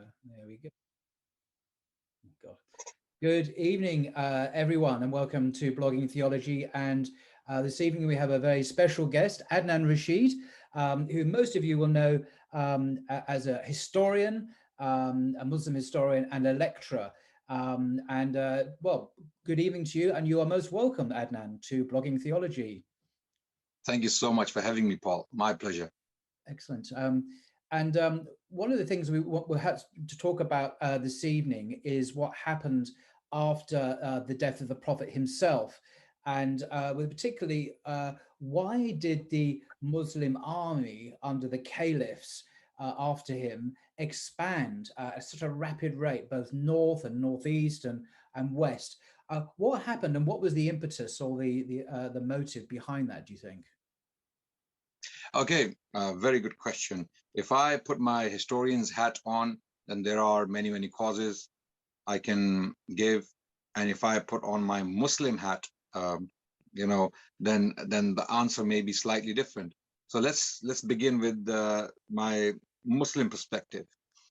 There we go. God. Good evening, everyone, and welcome to Blogging Theology. And this evening we have a very special guest, Adnan Rashid, who most of you will know as a historian, a Muslim historian, and a lecturer. Well, good evening to you, and you are most welcome, Adnan, to Blogging Theology. Thank you so much for having me, Paul. My pleasure. Excellent. One of the things we'll have to talk about this evening is what happened after the death of the Prophet himself, and particularly why did the Muslim army under the caliphs after him expand at such a rapid rate, both north and northeast and west? What happened, and what was the impetus or the motive behind that, do you think? Okay, very good question. If I put my historian's hat on, then there are many, many causes I can give. And if I put on my Muslim hat, then the answer may be slightly different. So let's begin with my Muslim perspective.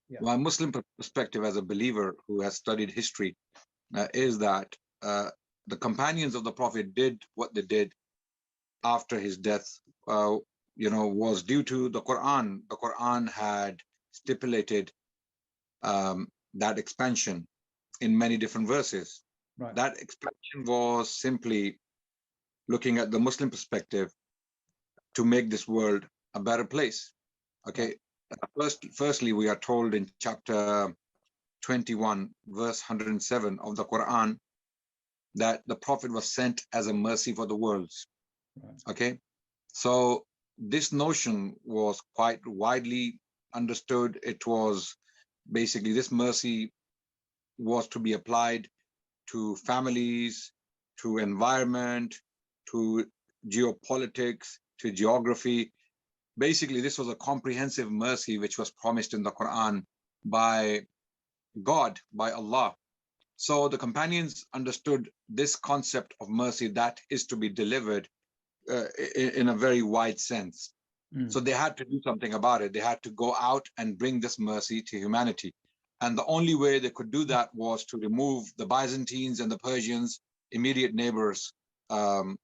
Yeah. My Muslim perspective as a believer who has studied history is that the companions of the Prophet did what they did after his death. Was due to the Quran. The Quran had stipulated that expansion in many different verses. Right. That expansion was simply looking at the Muslim perspective to make this world a better place. Okay. Firstly, we are told in chapter 21, verse 107 of the Quran, that the Prophet was sent as a mercy for the worlds. Right. Okay. So this notion was quite widely understood. It was basically, this mercy was to be applied to families, to environment, to geopolitics, to geography. Basically, this was a comprehensive mercy which was promised in the Quran by God, by Allah. So the companions understood this concept of mercy that is to be delivered in a very wide sense. So they had to do something about it. They had to go out and bring this mercy to humanity. And the only way they could do that was to remove the Byzantines and the Persians, immediate neighbors, to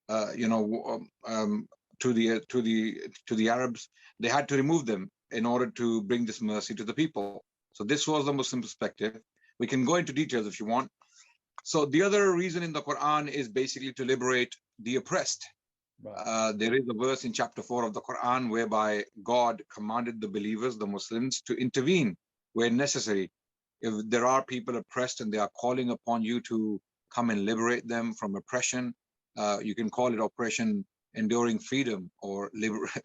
the Arabs. They had to remove them in order to bring this mercy to the people. So this was the Muslim perspective. We can go into details if you want. So the other reason in the Quran is basically to liberate the oppressed. Right. There is a verse in chapter 4 of the Quran whereby God commanded the believers, the Muslims, to intervene where necessary. If there are people oppressed and they are calling upon you to come and liberate them from oppression, you can call it Operation Enduring Freedom or liberation.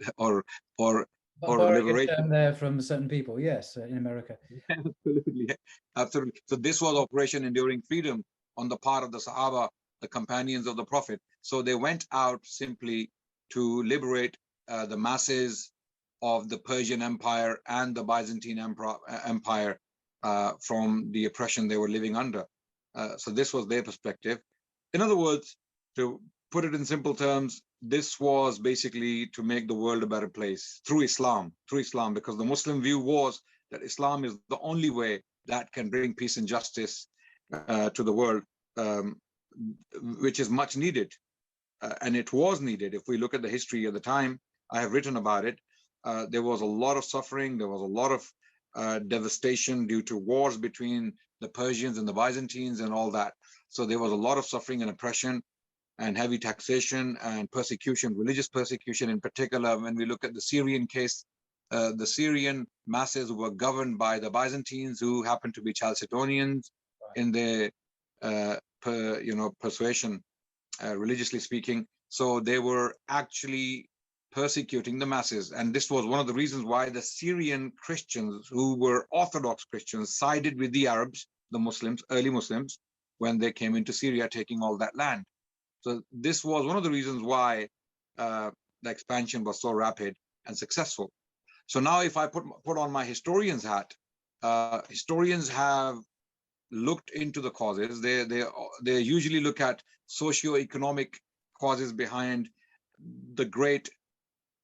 Term there from certain people, yes, in America. Absolutely, absolutely. So this was Operation Enduring Freedom on the part of the Sahaba, the companions of the Prophet. So they went out simply to liberate the masses of the Persian Empire and the Byzantine Empire from the oppression they were living under. So this was their perspective. In other words, to put it in simple terms, this was basically to make the world a better place through Islam, because the Muslim view was that Islam is the only way that can bring peace and justice to the world, which is much needed. And it was needed. If we look at the history of the time, I have written about it. There was a lot of suffering. There was a lot of devastation due to wars between the Persians and the Byzantines and all that. So there was a lot of suffering and oppression and heavy taxation and persecution, religious persecution in particular. When we look at the Syrian case, the Syrian masses were governed by the Byzantines, who happened to be Chalcedonians in their persuasion, religiously speaking. So they were actually persecuting the masses. And this was one of the reasons why the Syrian Christians, who were Orthodox Christians, sided with the Arabs, the Muslims, early Muslims, when they came into Syria, taking all that land. So this was one of the reasons why the expansion was so rapid and successful. So now if I put on my historian's hat, historians have looked into the causes. They usually look at socio-economic causes behind the great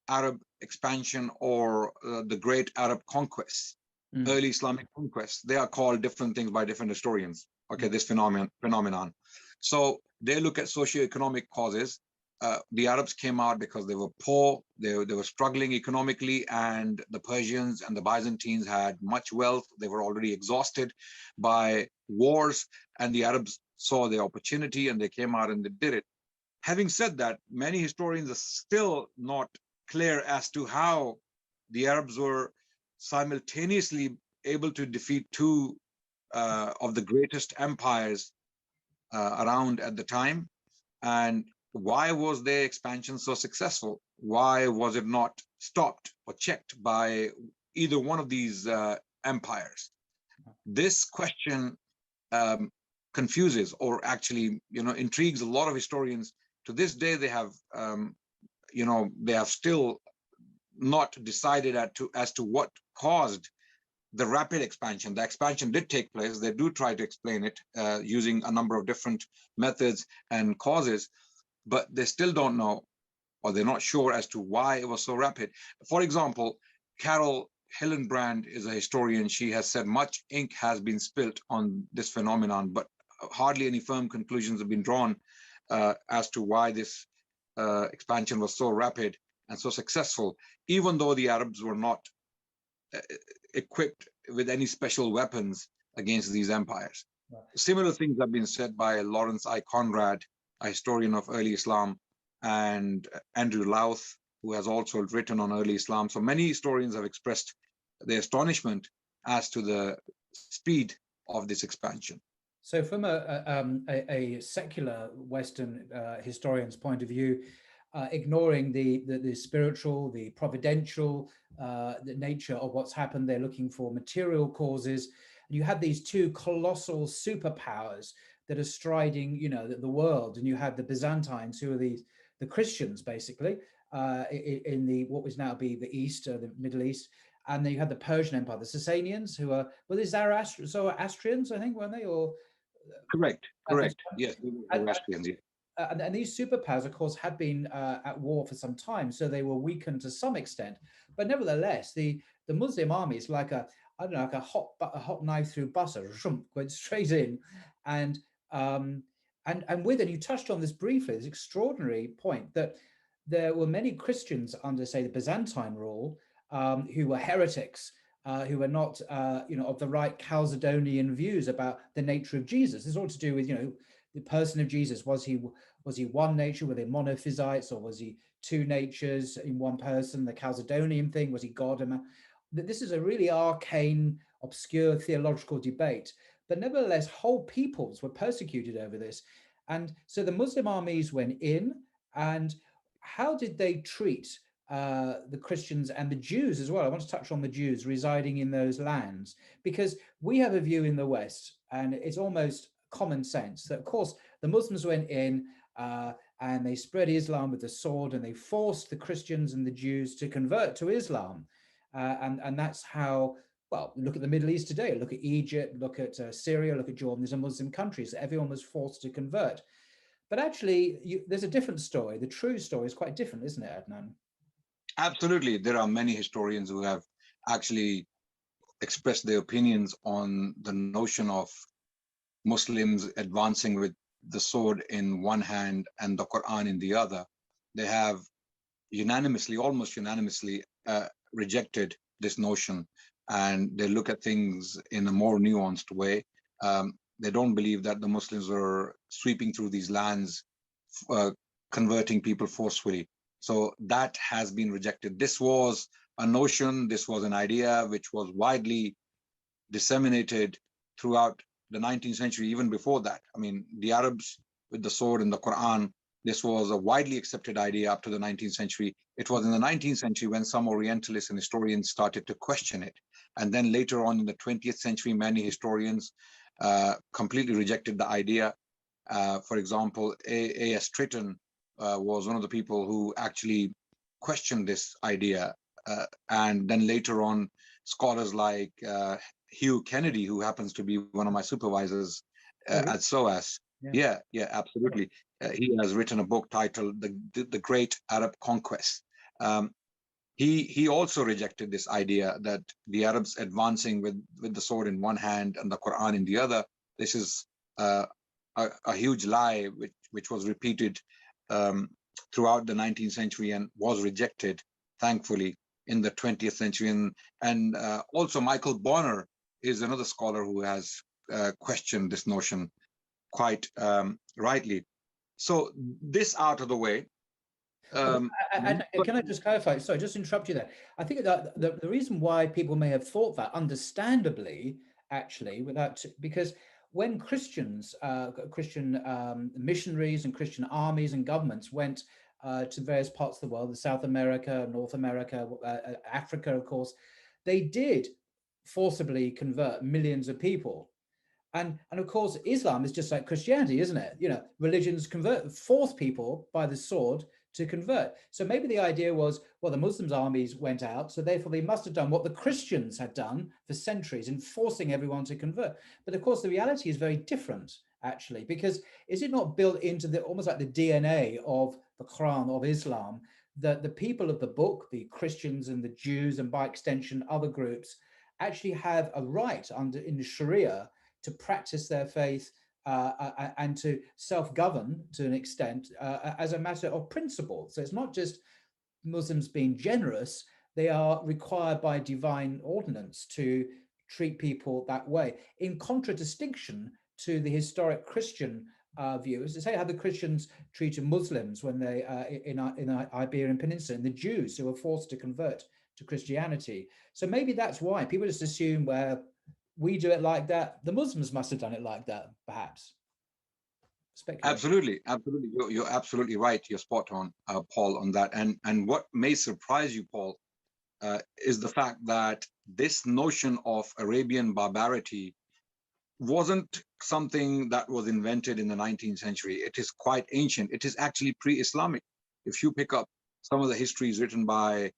Arab expansion or the great Arab conquest. early Islamic conquest. They are called different things by different historians. Okay, this phenomenon. So they look at socioeconomic causes. The Arabs came out because they were poor, they were struggling economically, and the Persians and the Byzantines had much wealth. They were already exhausted by wars, and the Arabs saw the opportunity and they came out and they did it. Having said that, many historians are still not clear as to how the Arabs were simultaneously able to defeat two of the greatest empires around at the time. And why was their expansion so successful? Why was it not stopped or checked by either one of these empires? This question confuses, or actually, intrigues a lot of historians. To this day, they have, they have still not decided as to what caused the rapid expansion. The expansion did take place. They do try to explain it using a number of different methods and causes, but they still don't know, or they're not sure as to why it was so rapid. For example, Carol Hillenbrand is a historian. She has said much ink has been spilt on this phenomenon, but hardly any firm conclusions have been drawn as to why this expansion was so rapid and so successful, even though the Arabs were not equipped with any special weapons against these empires. Right. Similar things have been said by Lawrence I. Conrad, a historian of early Islam, and Andrew Louth, who has also written on early Islam. So many historians have expressed their astonishment as to the speed of this expansion. So from a secular Western historian's point of view, ignoring the spiritual, the providential, the nature of what's happened, they're looking for material causes. And you have these two colossal superpowers that are striding, the world. And you have the Byzantines, who are the Christians, basically, in the what was now be the East, the Middle East. And then you had the Persian Empire, the Sasanians, who are, well, the Zoroastrians, I think, weren't they? Or correct. Yes, Zoroastrians. And these superpowers, of course, had been at war for some time, so they were weakened to some extent. But nevertheless, the Muslim army is like a hot knife through butter, going straight in, and with it, you touched on this briefly. This extraordinary point that there were many Christians under, say, the Byzantine rule who were heretics. Who were not, of the right Chalcedonian views about the nature of Jesus. This is all to do with, the person of Jesus. Was he one nature? Were they monophysites, or was he two natures in one person? The Chalcedonian thing, was he God? This is a really arcane, obscure theological debate. But nevertheless, whole peoples were persecuted over this. And so the Muslim armies went in, and how did they treat the Christians and the Jews as well? I want to touch on the Jews residing in those lands, because we have a view in the West, and it's almost common sense that, of course, the Muslims went in and they spread Islam with the sword, and they forced the Christians and the Jews to convert to Islam. And that's how, well, look at the Middle East today, look at Egypt, look at Syria, look at Jordan. These are Muslim countries. Everyone was forced to convert. But actually, there's a different story. The true story is quite different, isn't it, Adnan? Absolutely. There are many historians who have actually expressed their opinions on the notion of Muslims advancing with the sword in one hand and the Quran in the other. They have almost unanimously rejected this notion, and they look at things in a more nuanced way. They don't believe that the Muslims were sweeping through these lands, converting people forcefully. So that has been rejected. This was a notion, this was an idea which was widely disseminated throughout the 19th century, even before that. I mean, the Arabs with the sword and the Quran, this was a widely accepted idea up to the 19th century. It was in the 19th century when some Orientalists and historians started to question it. And then later on in the 20th century, many historians completely rejected the idea. For example, A.S. Tritton was one of the people who actually questioned this idea. And then later on, scholars like Hugh Kennedy, who happens to be one of my supervisors at SOAS. Yeah, absolutely. He has written a book titled The Great Arab Conquest. he also rejected this idea that the Arabs advancing with the sword in one hand and the Quran in the other. This is a huge lie, which was repeated throughout the 19th century and was rejected, thankfully, in the 20th century. And also Michael Bonner is another scholar who has questioned this notion quite rightly. So this out of the way. Can I just clarify? Sorry, just interrupt you there. I think that the reason why people may have thought that, understandably, actually, because when Christians, Christian missionaries and Christian armies and governments went to various parts of the world, South America, North America, Africa, of course, they did forcibly convert millions of people. And of course, Islam is just like Christianity, isn't it? You know, religions force people by the sword to convert. So maybe the idea was, well, the Muslims' armies went out, so therefore they must have done what the Christians had done for centuries in forcing everyone to convert. But of course, the reality is very different, actually, because is it not built into the almost like the DNA of the Quran, of Islam, that the people of the book, the Christians and the Jews, and by extension other groups, actually have a right in the Sharia to practice their faith and to self-govern to an extent as a matter of principle. So it's not just Muslims being generous, they are required by divine ordinance to treat people that way, in contradistinction to the historic Christian view. As I say, how the Christians treated Muslims when they in the Iberian Peninsula, and the Jews who were forced to convert to Christianity. So maybe that's why people just assume, well, we do it like that, the Muslims must have done it like that, perhaps. Absolutely, absolutely. You're absolutely right. You're spot on, Paul, on that. And what may surprise you, Paul, is the fact that this notion of Arabian barbarity wasn't something that was invented in the 19th century. It is quite ancient. It is actually pre-Islamic. If you pick up some of the histories written by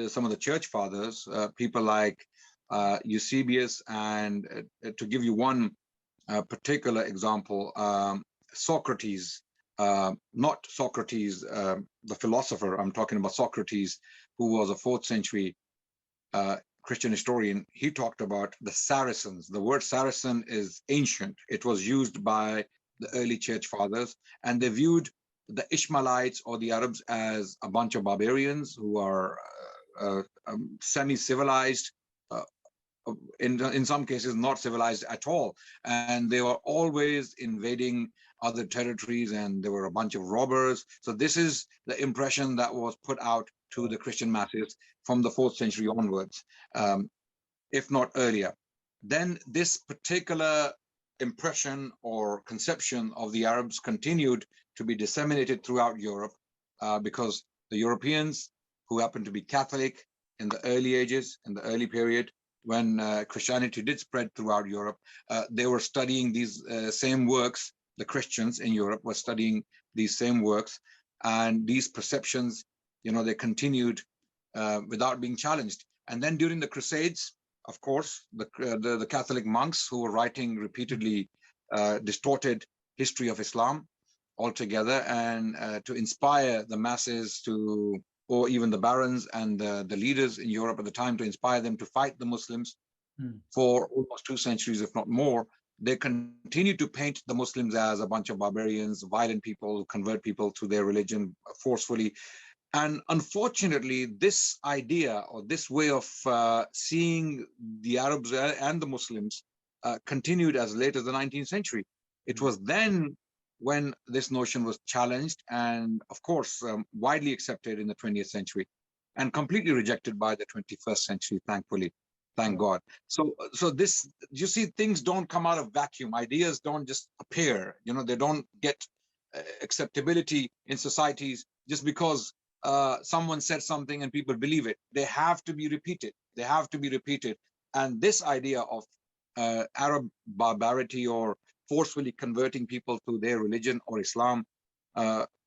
some of the church fathers, people like Eusebius, and to give you one particular example, Socrates, not Socrates, the philosopher, I'm talking about Socrates, who was a 4th century Christian historian. He talked about the Saracens. The word Saracen is ancient. It was used by the early church fathers, and they viewed the Ishmaelites or the Arabs as a bunch of barbarians who are semi-civilized, in some cases not civilized at all, and they were always invading other territories, and there were a bunch of robbers. So this is the impression that was put out to the Christian masses from the 4th century onwards, if not earlier. Then this particular impression or conception of the Arabs continued to be disseminated throughout Europe, because the Europeans, who happened to be Catholic in the early ages, in the early period, when Christianity did spread throughout Europe, they were studying these same works. The Christians in Europe were studying these same works, and these perceptions, they continued without being challenged. And then during the Crusades, of course, the Catholic monks who were writing repeatedly distorted history of Islam altogether, and to inspire the masses to, or even the barons and the leaders in Europe at the time, to inspire them to fight the Muslims for almost 2 centuries, if not more. They continued to paint the Muslims as a bunch of barbarians, violent people who convert people to their religion forcefully. And unfortunately, this idea or this way of seeing the Arabs and the Muslims continued as late as the 19th century. It was then when this notion was challenged and, of course, widely accepted in the 20th century and completely rejected by the 21st century, thankfully. Thank God. So this, you see, things don't come out of vacuum. Ideas don't just appear. They don't get acceptability in societies just because someone said something and people believe it. They have to be repeated. They have to be repeated. And this idea of Arab barbarity or forcefully converting people to their religion or Islam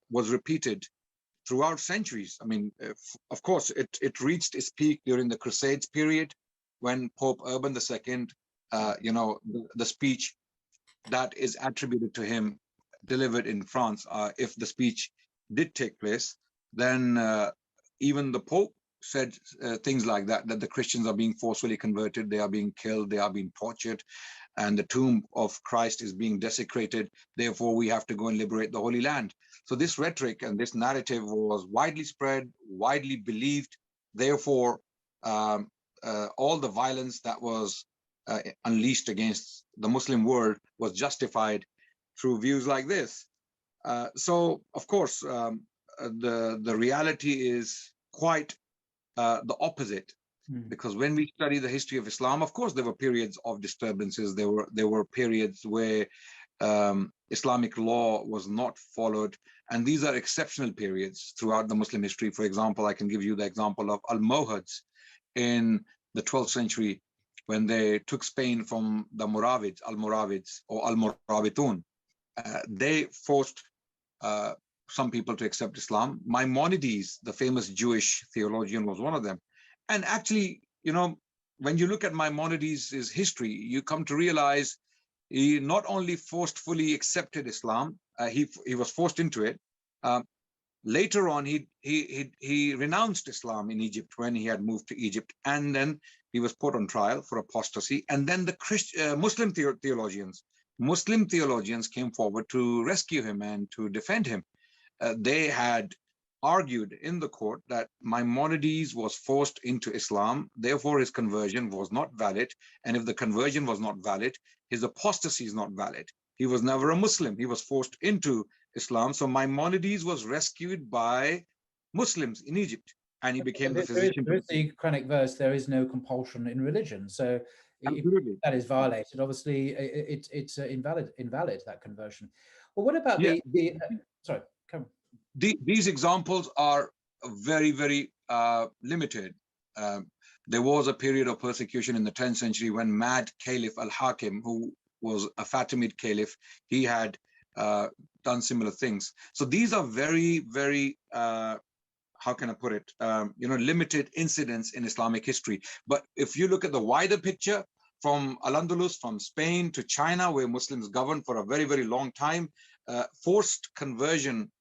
was repeated throughout centuries. I mean, of course, it reached its peak during the Crusades period, when Pope Urban II, the speech that is attributed to him, delivered in France, if the speech did take place, then even the Pope said things like that, that the Christians are being forcefully converted, they are being killed, they are being tortured, and the tomb of Christ is being desecrated. Therefore, we have to go and liberate the Holy Land. So this rhetoric and this narrative was widely spread, widely believed. Therefore, all the violence that was unleashed against the Muslim world was justified through views like this. So, of course, the reality is quite the opposite. Because when we study the history of Islam, of course, there were periods of disturbances. There were periods where Islamic law was not followed, and these are exceptional periods throughout the Muslim history. For example, I can give you the example of Almohads in the 12th century, when they took Spain from the Muravids, Almoravids or Almoravitun. They forced some people to accept Islam. Maimonides, the famous Jewish theologian, was one of them. And actually, you know, when you look at Maimonides' history, you come to realize he not only forcefully accepted Islam, he was forced into it. Later on, he renounced Islam in Egypt when he had moved to Egypt, and then he was put on trial for apostasy. And then the Muslim theologians came forward to rescue him and to defend him. They had argued in the court that Maimonides was forced into Islam, therefore his conversion was not valid. And if the conversion was not valid, his apostasy is not valid. He was never a Muslim. He was forced into Islam. So Maimonides was rescued by Muslims in Egypt, and he became the physician. There is the Quranic verse, there is no compulsion in religion. So if that is violated, obviously it's invalid, that conversion. Well, what about sorry, come on. These examples are very, very limited. There was a period of persecution in the 10th century when Mad Caliph al-Hakim, who was a Fatimid caliph, he had done similar things. So these are very, very, how can I put it, limited incidents in Islamic history. But if you look at the wider picture, from Al-Andalus, from Spain to China, where Muslims governed for a very, very long time, forced conversion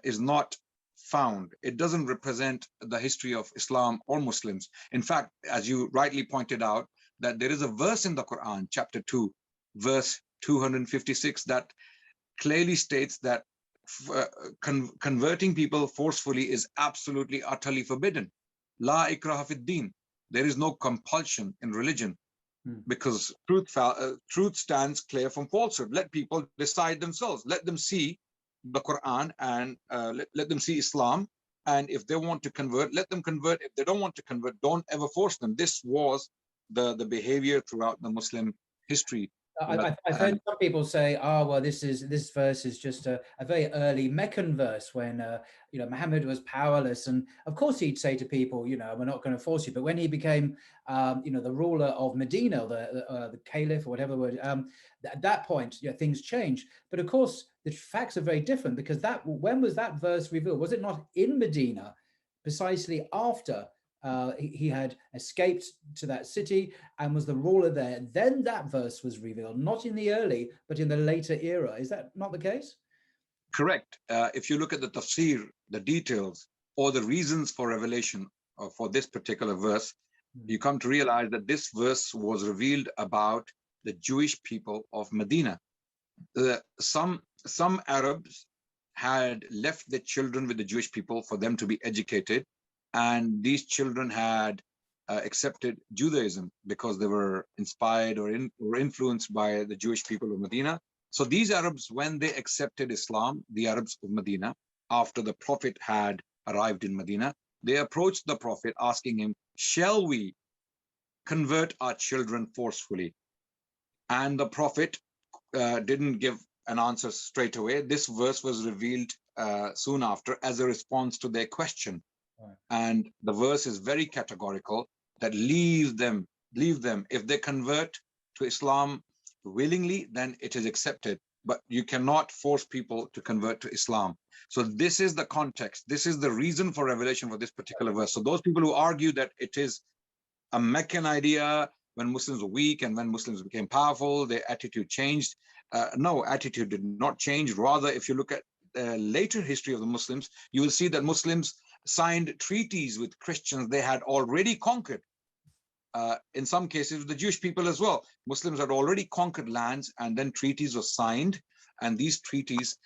is not found. It doesn't represent the history of Islam or Muslims. In fact, as you rightly pointed out, that there is a verse in the Quran, chapter 2, verse 256, that clearly states that converting people forcefully is absolutely, utterly forbidden. La ikraha fid din. There is no compulsion in religion, because truth stands clear from falsehood. Let people decide themselves. Let them see the Quran and let them see Islam. And if they want to convert, let them convert. If they don't want to convert, don't ever force them. This was the behavior throughout the Muslim history. I've heard some people say, "Oh, well, this verse is just a very early Meccan verse when Muhammad was powerless." And of course, he'd say to people, "We're not going to force you." But when he became, the ruler of Medina, the caliph or whatever word, at that point, things changed. But of course, the facts are very different, because when was that verse revealed? Was it not in Medina, precisely after he had escaped to that city and was the ruler there? Then that verse was revealed, not in the early, but in the later era. Is that not the case? Correct. If you look at the tafsir, the details, or the reasons for revelation for this particular verse, you come to realize that this verse was revealed about the Jewish people of Medina. Some Arabs had left their children with the Jewish people for them to be educated, and these children had accepted Judaism because they were inspired or influenced by the Jewish people of Medina. So these Arabs, when they accepted Islam, the Arabs of Medina, after the Prophet had arrived in Medina, they approached the Prophet asking him, "Shall we convert our children forcefully?" And the Prophet didn't give an answer straight away. This verse was revealed soon after as a response to their question. And the verse is very categorical, that leave them. If they convert to Islam willingly, then it is accepted. But you cannot force people to convert to Islam. So this is the context. This is the reason for revelation for this particular verse. So those people who argue that it is a Meccan idea, when Muslims were weak and when Muslims became powerful, their attitude changed. No, attitude did not change. Rather, if you look at the later history of the Muslims, you will see that Muslims signed treaties with Christians they had already conquered. In some cases, with the Jewish people as well. Muslims had already conquered lands, and then treaties were signed. And these treaties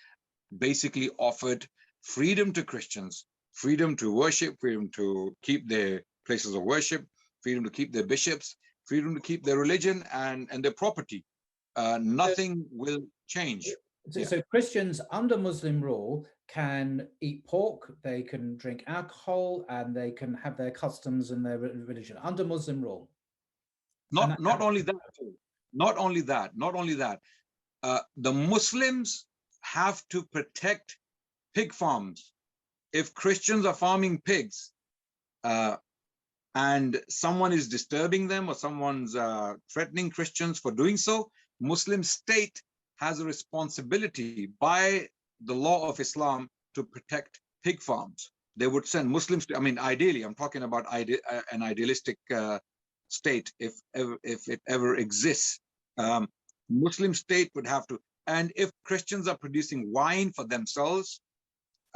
basically offered freedom to Christians, freedom to worship, freedom to keep their places of worship, freedom to keep their bishops, freedom to keep their religion and their property. Nothing will change. So Christians under Muslim rule can eat pork, they can drink alcohol, and they can have their customs and their religion under Muslim rule. Not only that. The Muslims have to protect pig farms. If Christians are farming pigs and someone is disturbing them, or someone's threatening Christians for doing so, Muslim state has a responsibility by the law of Islam to protect pig farms. They would send Muslims to, I mean, ideally, I'm talking about an idealistic state, if it ever exists. Muslim state would have to, and if Christians are producing wine for themselves,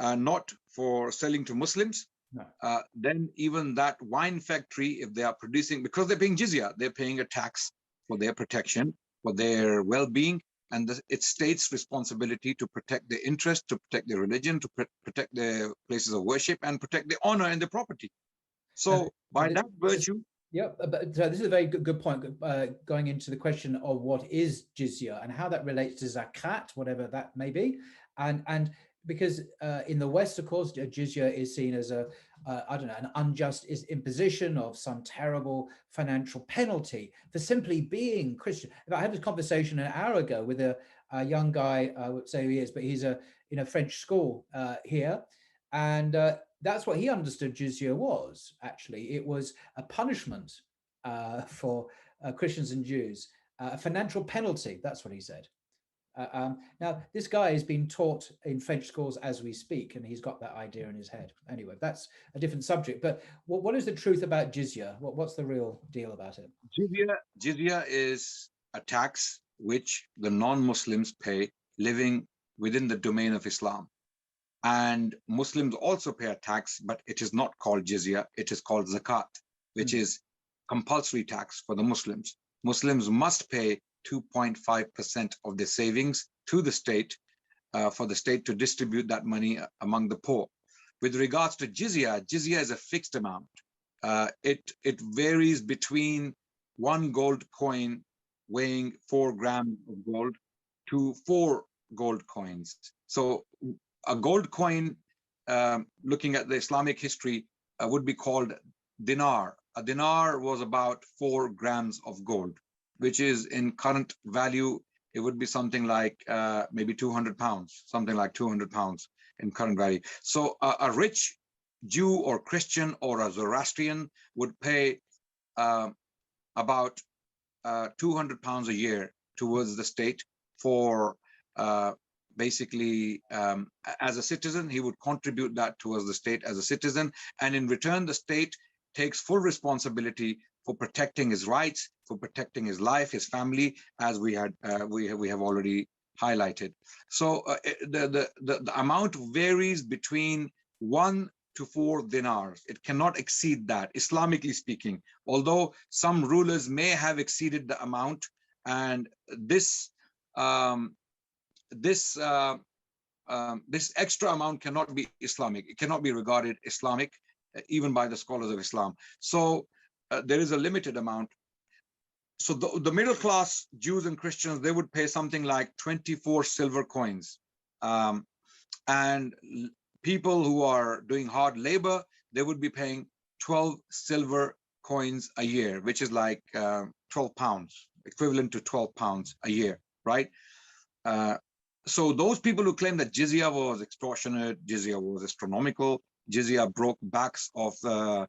not for selling to Muslims, no. Then even that wine factory, if they are producing, because they're paying jizya, they're paying a tax for their protection, for their well-being, and it's state's responsibility to protect their interest, to protect their religion, to protect their places of worship, and protect their honor and their property. So by that virtue. Yeah, but this is a very good point, going into the question of what is jizya and how that relates to zakat, whatever that may be. And because in the West, of course, jizya is seen as a, I don't know, an unjust imposition of some terrible financial penalty for simply being Christian. I had this conversation an hour ago with a young guy, I would say who he is, but he's in a French school here. And that's what he understood jizya was, actually. It was a punishment for Christians and Jews, a financial penalty. That's what he said. Now, this guy is being taught in French schools as we speak, and he's got that idea in his head. Anyway, that's a different subject. But what is the truth about jizya? What's the real deal about it? Jizya is a tax which the non-Muslims pay living within the domain of Islam. And Muslims also pay a tax, but it is not called jizya. It is called zakat, which is compulsory tax for the Muslims. Muslims must pay 2.5% of their savings to the state for the state to distribute that money among the poor. With regards to jizya, jizya is a fixed amount. It varies between 1 gold coin weighing 4 grams of gold to 4 gold coins. So a gold coin, looking at the Islamic history, would be called dinar. A dinar was about 4 grams of gold, which is in current value, it would be something like maybe 200 pounds, something like 200 pounds in current value. So a rich Jew or Christian or a Zoroastrian would pay about 200 pounds a year towards the state for basically, as a citizen, he would contribute that towards the state as a citizen. And in return, the state takes full responsibility for protecting his rights, for protecting his life, his family, as we have already highlighted. So the amount varies between 1 to 4 dinars. It cannot exceed that, Islamically speaking, although some rulers may have exceeded the amount. And this extra amount cannot be Islamic. It cannot be regarded Islamic, even by the scholars of Islam. So there is a limited amount. So the middle class Jews and Christians, they would pay something like 24 silver coins. And people who are doing hard labor, they would be paying 12 silver coins a year, which is like 12 pounds, equivalent to 12 pounds a year, right? So those people who claim that jizya was extortionate, jizya was astronomical, jizya broke backs of the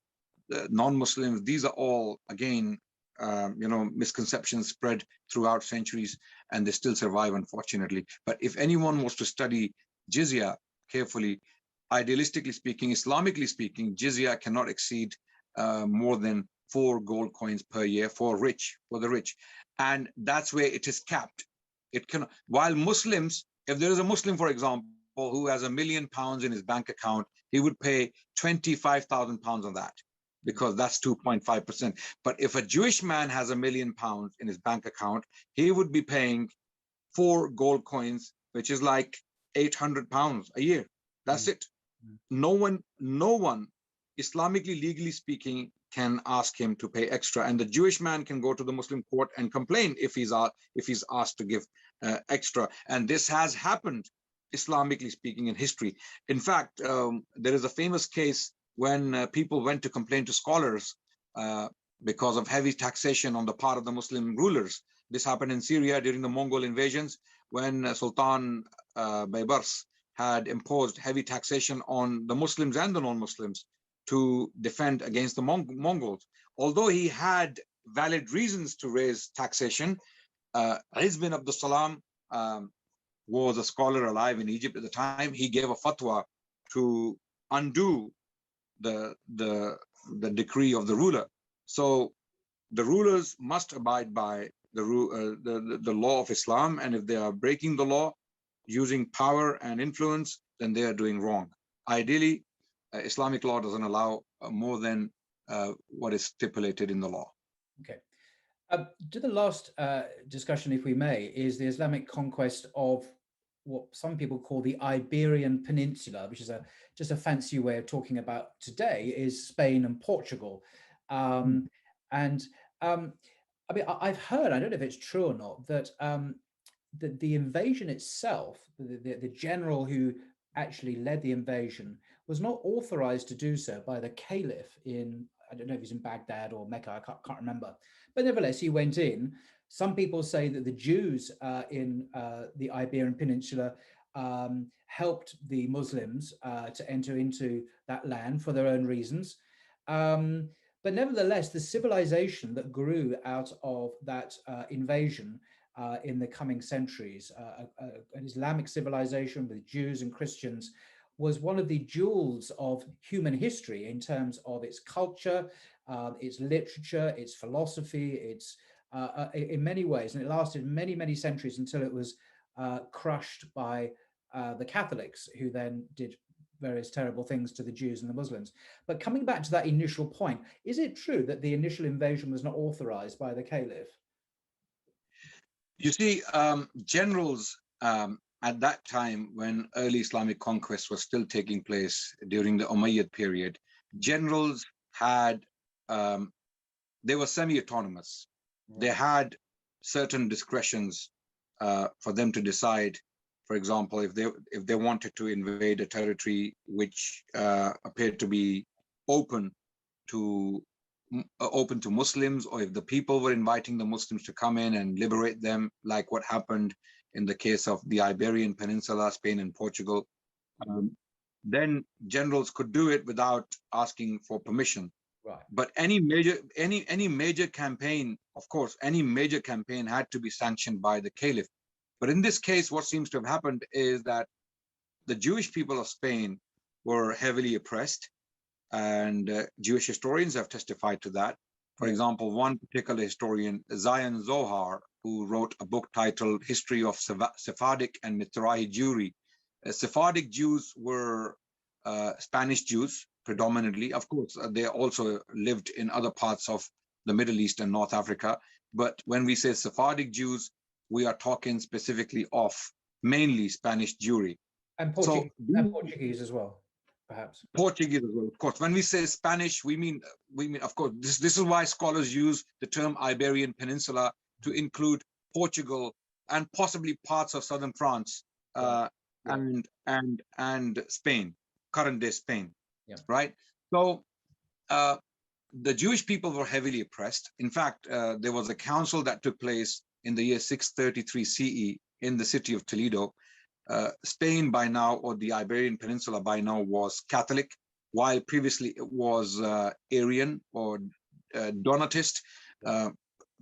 non-Muslims, these are all, again, misconceptions spread throughout centuries, and they still survive, unfortunately. But if anyone was to study jizya carefully, idealistically speaking, Islamically speaking, jizya cannot exceed more than 4 gold coins per year for the rich. And that's where it is capped. It can, while Muslims, if there is a Muslim, for example, who has £1 million in his bank account, he would pay £25,000 on that, because that's 2.5%. But if a Jewish man has £1 million in his bank account, he would be paying 4 gold coins, which is like £800 a year. That's it. No one, Islamically, legally speaking, can ask him to pay extra, and the Jewish man can go to the Muslim court and complain if he's asked to give extra. And this has happened, Islamically speaking, in history. In fact, there is a famous case when people went to complain to scholars because of heavy taxation on the part of the Muslim rulers. This happened in Syria during the Mongol invasions, when Sultan Baybars had imposed heavy taxation on the Muslims and the non-Muslims to defend against the Mongols. Although he had valid reasons to raise taxation, Izz bin Abdul Salam was a scholar alive in Egypt at the time. He gave a fatwa to undo the decree of the ruler. So the rulers must abide by the law of Islam, and if they are breaking the law using power and influence, then they are doing wrong. Ideally, Islamic law doesn't allow more than what is stipulated in the law. Okay. To the last discussion, if we may, is the Islamic conquest of what some people call the Iberian Peninsula, which is just a fancy way of talking about today, is Spain and Portugal. And I mean, I've heard, I don't know if it's true or not, that the invasion itself, the general who actually led the invasion, was not authorized to do so by the caliph in, I don't know if he's in Baghdad or Mecca, I can't remember. But nevertheless, he went in. Some people say that the Jews in the Iberian Peninsula helped the Muslims to enter into that land for their own reasons. But nevertheless, the civilization that grew out of that invasion in the coming centuries, an Islamic civilization with Jews and Christians, was one of the jewels of human history in terms of its culture, its literature, its philosophy, its in many ways, and it lasted many, many centuries until it was crushed by the Catholics, who then did various terrible things to the Jews and the Muslims. But coming back to that initial point, is it true that the initial invasion was not authorized by the caliph? You see, generals at that time, when early Islamic conquest was still taking place during the Umayyad period, generals had, they were semi-autonomous. Right. They had certain discretions for them to decide. For example, if they wanted to invade a territory which appeared to be open to Muslims, or if the people were inviting the Muslims to come in and liberate them, like what happened in the case of the Iberian Peninsula, Spain and Portugal, then generals could do it without asking for permission. Right. But any major campaign, of course, any major campaign had to be sanctioned by the caliph. But in this case, what seems to have happened is that the Jewish people of Spain were heavily oppressed, and Jewish historians have testified to that. For example, one particular historian, Zion Zohar, who wrote a book titled History of Sephardic and Mizrahi Jewry. Sephardic Jews were Spanish Jews predominantly. Of course, they also lived in other parts of the Middle East and North Africa. But when we say Sephardic Jews, we are talking specifically of mainly Spanish Jewry. And Portuguese as well, perhaps. Portuguese as well, of course. When we say Spanish, we mean, of course, this is why scholars use the term Iberian Peninsula to include Portugal and possibly parts of southern France, and Spain, current day Spain, right? So the Jewish people were heavily oppressed. In fact, there was a council that took place in the year 633 CE in the city of Toledo. Spain by now, or the Iberian Peninsula by now, was Catholic, while previously it was Arian or Donatist.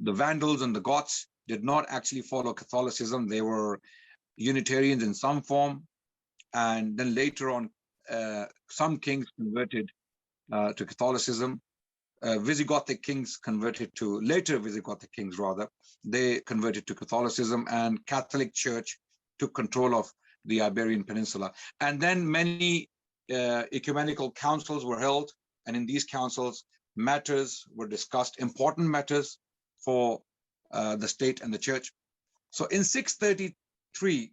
The Vandals and the Goths did not actually follow Catholicism. They were Unitarians in some form. And then later on, some kings converted to Catholicism. Visigothic kings later Visigothic kings rather, they converted to Catholicism, and Catholic Church took control of the Iberian Peninsula. And then many ecumenical councils were held, and in these councils, matters were discussed, important matters for the state and the church. So in 633,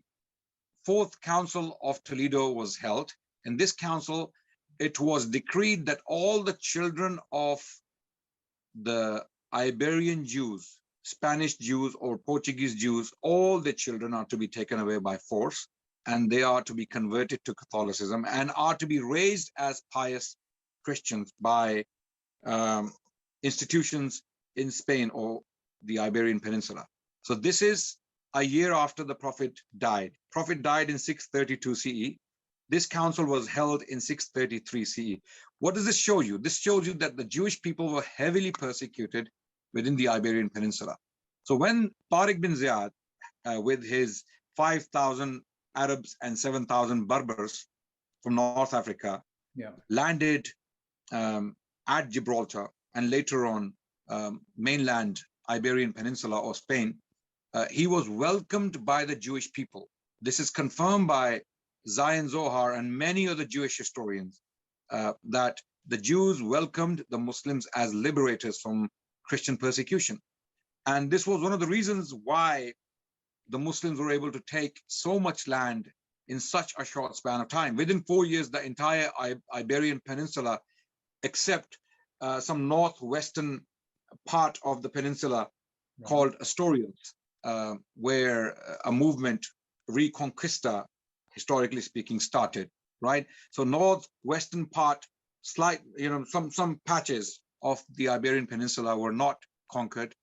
Fourth Council of Toledo was held. In this council, it was decreed that all the children of the Iberian Jews, Spanish Jews or Portuguese Jews, all the children are to be taken away by force, and they are to be converted to Catholicism and are to be raised as pious Christians by institutions in Spain or the Iberian Peninsula. So this is a year after the Prophet died. Prophet died in 632 CE. This council was held in 633 CE. What does this show you? This shows you that the Jewish people were heavily persecuted within the Iberian Peninsula. So when Tariq bin Ziyad, with his 5,000 Arabs and 7,000 Berbers from North Africa, landed at Gibraltar and later on mainland Iberian Peninsula or Spain, he was welcomed by the Jewish people. This is confirmed by Zion Zohar and many other Jewish historians, that the Jews welcomed the Muslims as liberators from Christian persecution. And this was one of the reasons why the Muslims were able to take so much land in such a short span of time. Within 4 years, the entire Iberian Peninsula, except some northwestern part of the peninsula called Asturias, where a movement, Reconquista, historically speaking, started, right? So northwestern part, some patches of the Iberian Peninsula were not conquered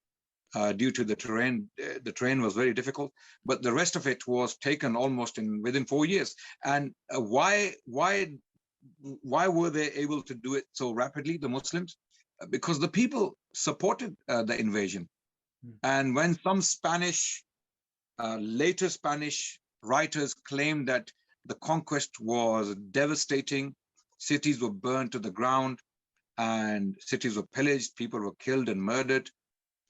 due to the terrain. The terrain was very difficult, but the rest of it was taken almost within 4 years. And why were they able to do it so rapidly, the Muslims? Because the people supported the invasion. And when some later Spanish writers claimed that the conquest was devastating, cities were burned to the ground and cities were pillaged, people were killed and murdered.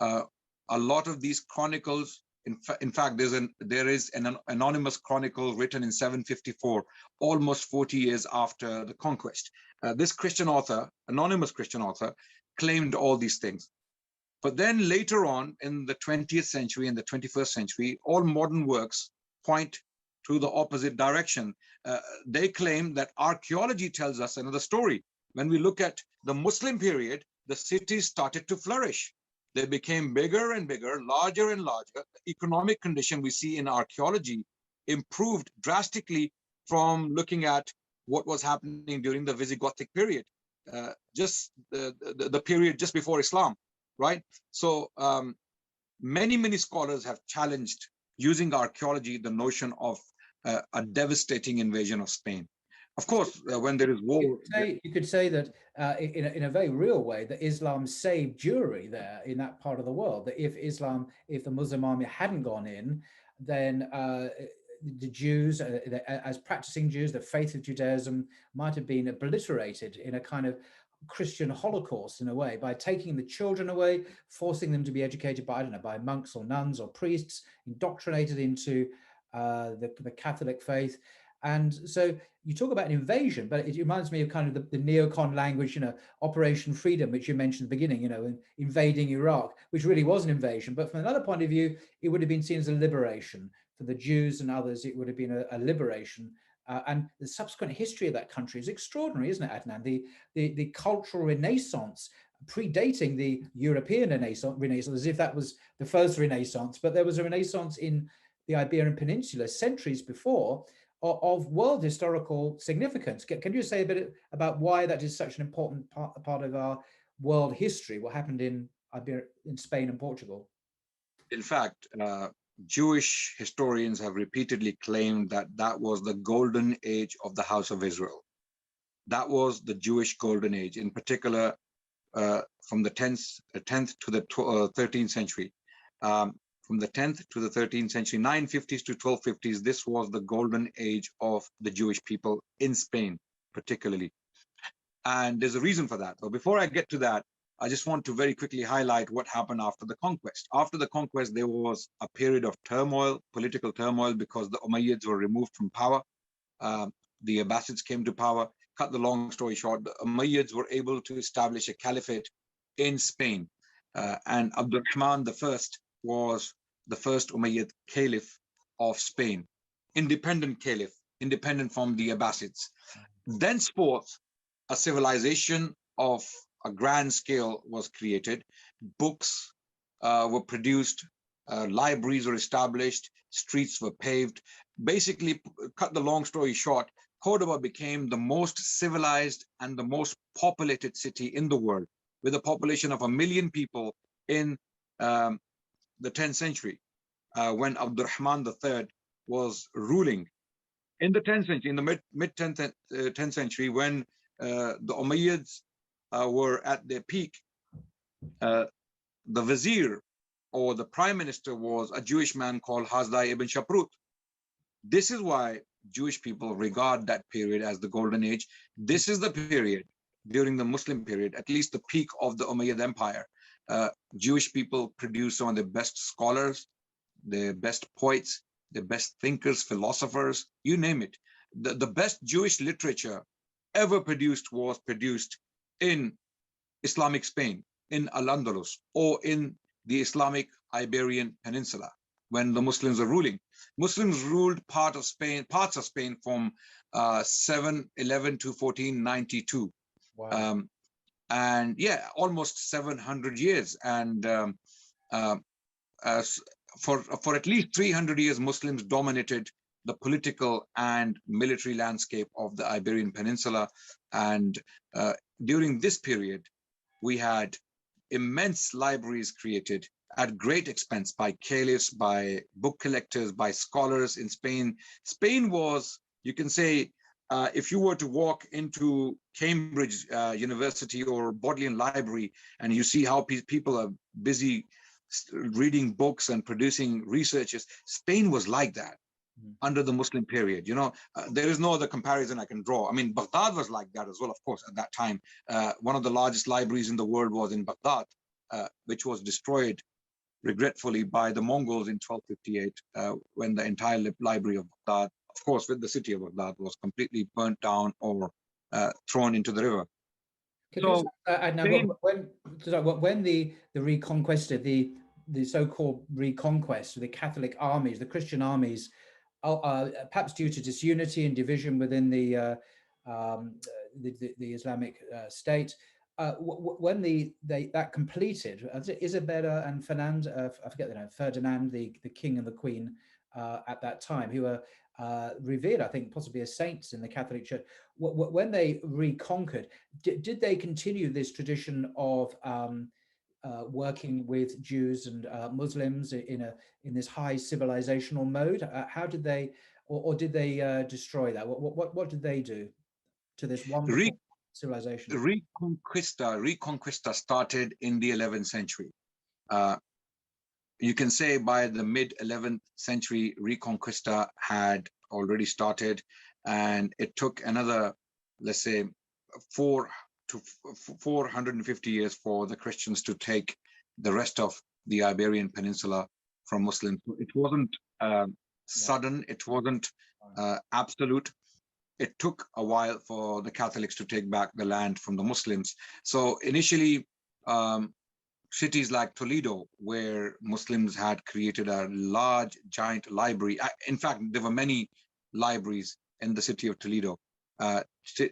A lot of these chronicles, in fact, there is an anonymous chronicle written in 754, almost 40 years after the conquest. This Christian author, anonymous Christian author, claimed all these things. But then later on in the 20th century and the 21st century, all modern works point to the opposite direction. They claim that archaeology tells us another story. When we look at the Muslim period, the cities started to flourish. They became bigger and bigger, larger and larger. The economic condition we see in archaeology improved drastically from looking at what was happening during the Visigothic period, just the period just before Islam, right? So many scholars have challenged, using archaeology, the notion of a devastating invasion of Spain. Of course, when there is war... You could say that in a very real way, that Islam saved Jewry there in that part of the world. That if the Muslim army hadn't gone in, then the Jews, as practicing Jews, the faith of Judaism might have been obliterated in a kind of Christian Holocaust in a way, by taking the children away, forcing them to be educated by, I don't know, by monks or nuns or priests, indoctrinated into the Catholic faith. And so you talk about an invasion, but it reminds me of kind of the neocon language, Operation Freedom, which you mentioned at the beginning, invading Iraq, which really was an invasion. But from another point of view, it would have been seen as a liberation. For the Jews and others, it would have been a liberation. And the subsequent history of that country is extraordinary, isn't it, Adnan? The cultural renaissance, predating the European Renaissance, as if that was the first Renaissance, but there was a Renaissance in the Iberian Peninsula centuries before, of world historical significance. Can you say a bit about why that is such an important part of our world history, what happened in Spain and Portugal? In fact, Jewish historians have repeatedly claimed that that was the golden age of the House of Israel. That was the Jewish golden age, in particular from the 10th to the 13th century. From the 10th to the 13th century, 950s to 1250s, this was the golden age of the Jewish people in Spain, particularly. And there's a reason for that. But before I get to that, I just want to very quickly highlight what happened after the conquest. After the conquest, there was a period of turmoil, political turmoil, because the Umayyads were removed from power. The Abbasids came to power. Cut the long story short, the Umayyads were able to establish a caliphate in Spain. And Abdurrahman I was the first Umayyad caliph of Spain, independent caliph, independent from the Abbasids. Thenceforth, a civilization of a grand scale was created. Books were produced, libraries were established, streets were paved. Basically, cut the long story short, Cordoba became the most civilized and the most populated city in the world, with a population of 1 million people in the 10th century, when Abdurrahman III was ruling. In the 10th century, in the mid-10th century, when the Umayyads were at their peak, the vizier or the prime minister was a Jewish man called Hasdai ibn Shaprut. This is why Jewish people regard that period as the golden age. This is the period during the Muslim period, at least the peak of the Umayyad Empire. Jewish people produced some of the best scholars, the best poets, the best thinkers, philosophers, you name it. The best Jewish literature ever produced was produced in Islamic Spain, in Al-Andalus, or in the Islamic Iberian Peninsula, when the Muslims were ruling. Muslims ruled parts of Spain from 711 to 1492. Wow. And yeah, almost 700 years. And for at least 300 years, Muslims dominated the political and military landscape of the Iberian Peninsula. And during this period, we had immense libraries created at great expense by caliphs, by book collectors, by scholars in Spain. Spain was, you can say, if you were to walk into Cambridge University or Bodleian Library and you see how people are busy reading books and producing researches, Spain was like that under the Muslim period. You know, there is no other comparison I can draw. I mean, Baghdad was like that as well, of course, at that time. One of the largest libraries in the world was in Baghdad, which was destroyed regretfully by the Mongols in 1258, when the entire library of Baghdad, of course, with the city of Baghdad, was completely burnt down or thrown into the river. So, when the reconquest, the so-called reconquest, the Catholic armies, the Christian armies, perhaps due to disunity and division within the Islamic State, when that completed, Isabella and Ferdinand, I forget the name, Ferdinand, the king and the queen at that time, who were revered, I think, possibly as saints in the Catholic Church. When they reconquered, did they continue this tradition of working with Jews and Muslims in this high civilizational mode? How did they, or did they destroy that? What did they do to this wonderful civilization? Reconquista started in the 11th century. You can say by the mid 11th century, Reconquista had already started, and it took another, let's say, 450 years for the Christians to take the rest of the Iberian Peninsula from Muslims. It wasn't sudden, it wasn't absolute. It took a while for the Catholics to take back the land from the Muslims. So initially, cities like Toledo, where Muslims had created a large, giant library. In fact, there were many libraries in the city of Toledo.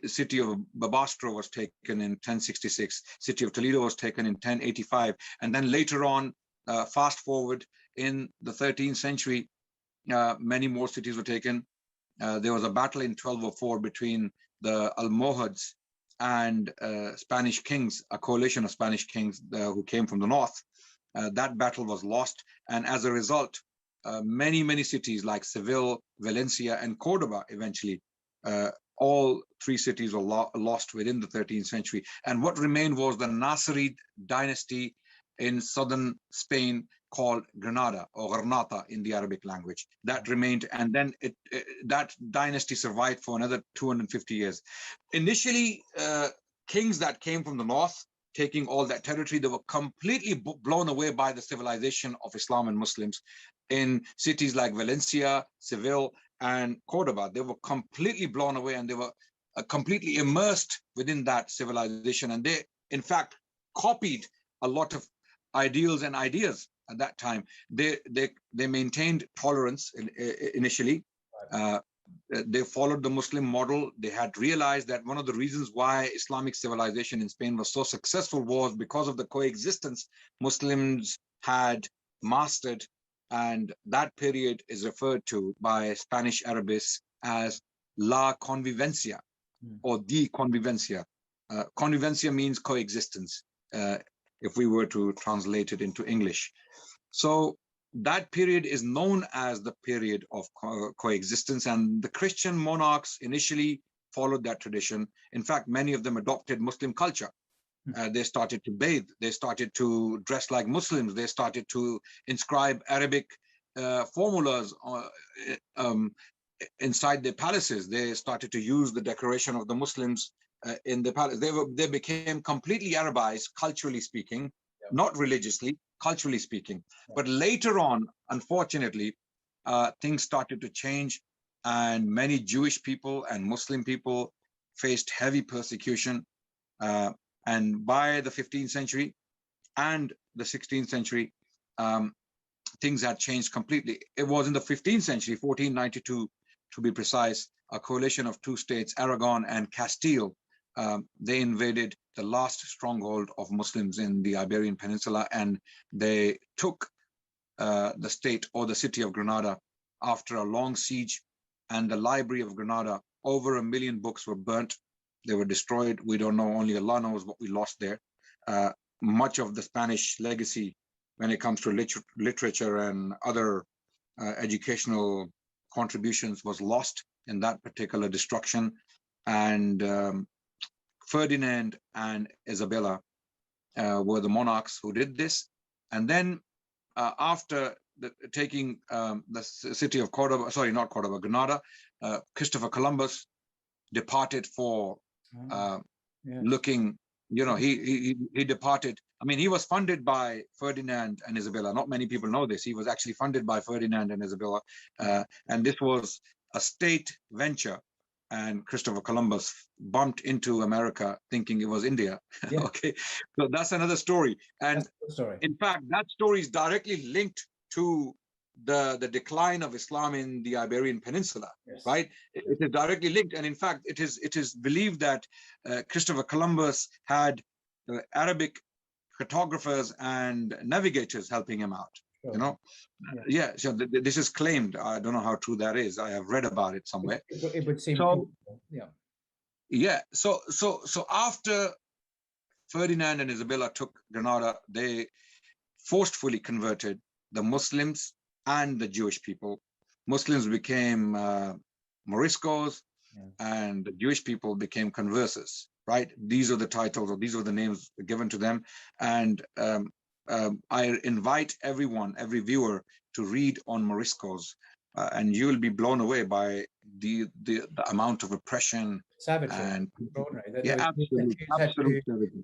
City of Barbastro was taken in 1066. City of Toledo was taken in 1085. And then later on, fast forward in the 13th century, many more cities were taken. There was a battle in 1204 between the Almohads and Spanish kings, a coalition of Spanish kings who came from the north. That battle was lost, and as a result, many cities like Seville, Valencia, and Cordoba eventually, all three cities were lost within the 13th century. And what remained was the Nasrid dynasty in southern Spain, called Granada or Granata in the Arabic language. That remained, and then that dynasty survived for another 250 years. Initially, kings that came from the north taking all that territory. They were completely blown away by the civilization of Islam and Muslims in cities like Valencia, Seville, and Cordoba. They were completely blown away, and they were completely immersed within that civilization. And they, in fact, copied a lot of ideals and ideas at that time. They maintained tolerance initially. They followed the Muslim model. They had realized that one of the reasons why Islamic civilization in Spain was so successful was because of the coexistence Muslims had mastered. And that period is referred to by Spanish Arabists as La Convivencia or the Convivencia. Convivencia means coexistence, if we were to translate it into English. So that period is known as the period of coexistence, and the Christian monarchs initially followed that tradition. In fact, many of them adopted Muslim culture. They started to bathe, they started to dress like Muslims, they started to inscribe Arabic formulas inside their palaces. They started to use the decoration of the Muslims in the palace. They became completely Arabized, culturally speaking, not religiously, culturally speaking. But later on, unfortunately, things started to change, and many Jewish people and Muslim people faced heavy persecution. And by the 15th century and the 16th century, things had changed completely. It was in the 15th century, 1492 to be precise, a coalition of two states, Aragon and Castile, they invaded the last stronghold of Muslims in the Iberian Peninsula, and they took the state or the city of Granada after a long siege. And the Library of Granada, over 1 million books were burnt. They were destroyed. We don't know, only Allah knows what we lost there. Much of the Spanish legacy when it comes to literature and other educational contributions was lost in that particular destruction. And Ferdinand and Isabella were the monarchs who did this. And then after taking the city of Cordoba, sorry, not Cordoba, Granada, Christopher Columbus departed for looking, you know, he departed. I mean, he was funded by Ferdinand and Isabella. Not many people know this. He was actually funded by Ferdinand and Isabella. And this was a state venture. And Christopher Columbus bumped into America thinking it was India. Okay, so that's another story. And in fact, that story is directly linked to the decline of Islam in the Iberian Peninsula, right? It is directly linked. And in fact, it is believed that Christopher Columbus had Arabic cartographers and navigators helping him out. You know, so this is claimed. I don't know how true that is. I have read about it somewhere. It would seem so. So after Ferdinand and Isabella took Granada, they forcefully converted the Muslims and the Jewish people. Muslims became Moriscos, and the Jewish people became conversos. Right? These are the titles, or these are the names given to them. And I invite everyone, every viewer, to read on Moriscos, and you will be blown away by the amount of oppression. Savagery. And Jews had to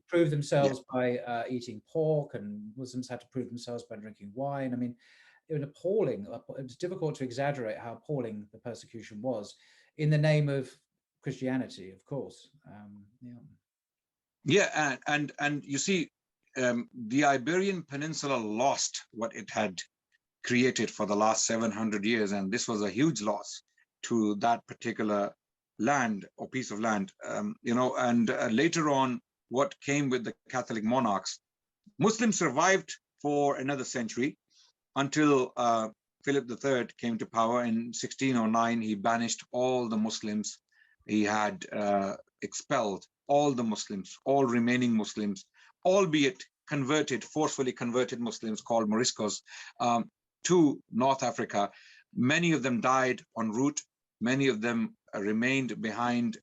prove themselves by eating pork, and Muslims had to prove themselves by drinking wine. I mean, it was appalling. It was difficult to exaggerate how appalling the persecution was, in the name of Christianity, of course. And you see, the Iberian Peninsula lost what it had created for the last 700 years, and this was a huge loss to that particular land or piece of land. And later on, what came with the Catholic monarchs, Muslims survived for another century until Philip III came to power in 1609. He banished all the Muslims. He had expelled all the Muslims, all remaining Muslims, albeit forcefully converted Muslims called Moriscos, to North Africa. Many of them died en route. Many of them remained behind.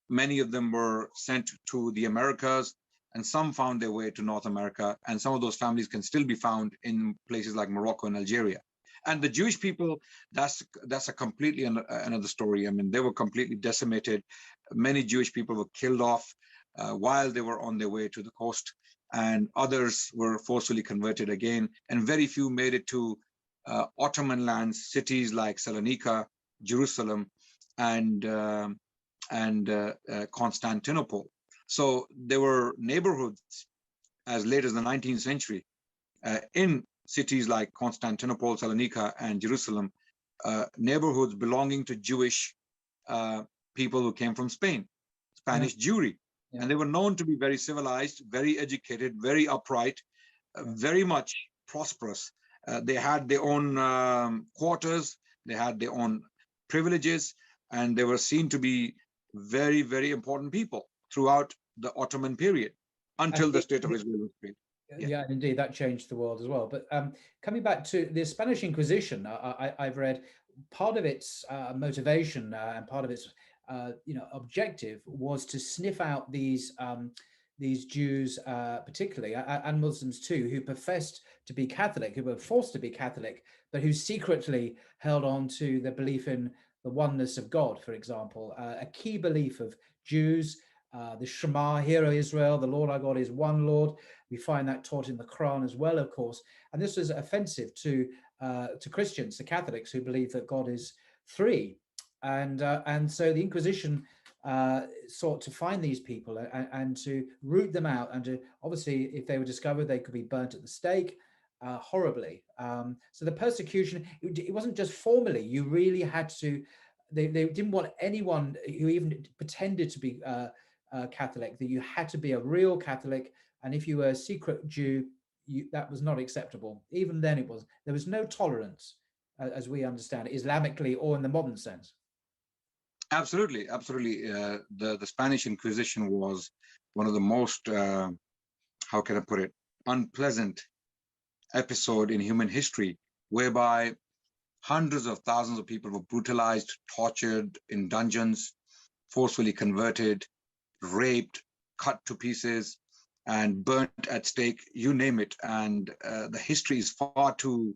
Many of them were sent to the Americas, and some found their way to North America. And some of those families can still be found in places like Morocco and Algeria. And the Jewish people, that's a completely another story. I mean, they were completely decimated. Many Jewish people were killed off. while they were on their way to the coast, and others were forcefully converted again, and very few made it to Ottoman lands, cities like Salonika, Jerusalem, and Constantinople. So there were neighborhoods as late as the 19th century in cities like Constantinople, Salonika, and Jerusalem, neighborhoods belonging to Jewish people who came from Spain, Spanish Jewry. Yeah. And they were known to be very civilized, very educated, very upright, very much prosperous. They had their own quarters, they had their own privileges, and they were seen to be very, very important people throughout the Ottoman period until the State of Israel was created. Yeah, indeed, that changed the world as well. But coming back to the Spanish Inquisition, I've read part of its motivation and part of its objective was to sniff out these Jews, particularly, and Muslims too, who professed to be Catholic, who were forced to be Catholic, but who secretly held on to the belief in the oneness of God, for example, a key belief of Jews. The Shema, Hear, O Israel, the Lord our God is one Lord. We find that taught in the Quran as well, of course. And this was offensive to Christians, to Catholics who believe that God is three. And so the Inquisition sought to find these people and to root them out. And to, obviously, if they were discovered, they could be burnt at the stake horribly. So the persecution, it wasn't just formally. You really had to, they didn't want anyone who even pretended to be Catholic, that you had to be a real Catholic, and if you were a secret Jew, that was not acceptable. Even then, there was no tolerance, as we understand it, Islamically or in the modern sense. Absolutely, absolutely. The Spanish Inquisition was one of the most, how can I put it, unpleasant episode in human history, whereby hundreds of thousands of people were brutalized, tortured in dungeons, forcefully converted, raped, cut to pieces, and burnt at stake, you name it. And the history is far too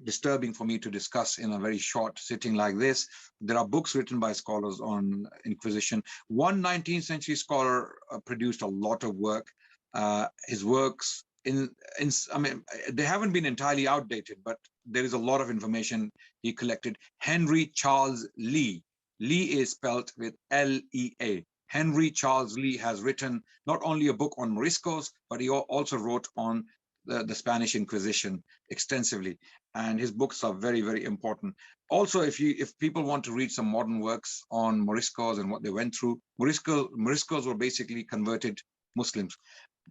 disturbing for me to discuss in a very short sitting like this. There are books written by scholars on Inquisition. One 19th century scholar produced a lot of work. His works, I mean, they haven't been entirely outdated, but there is a lot of information he collected. Henry Charles Lee. Lee is spelled with L-E-A. Henry Charles Lee has written not only a book on Moriscos, but he also wrote on the Spanish Inquisition extensively. And his books are very, very important. Also, if people want to read some modern works on Moriscos and what they went through, Moriscos were basically converted Muslims.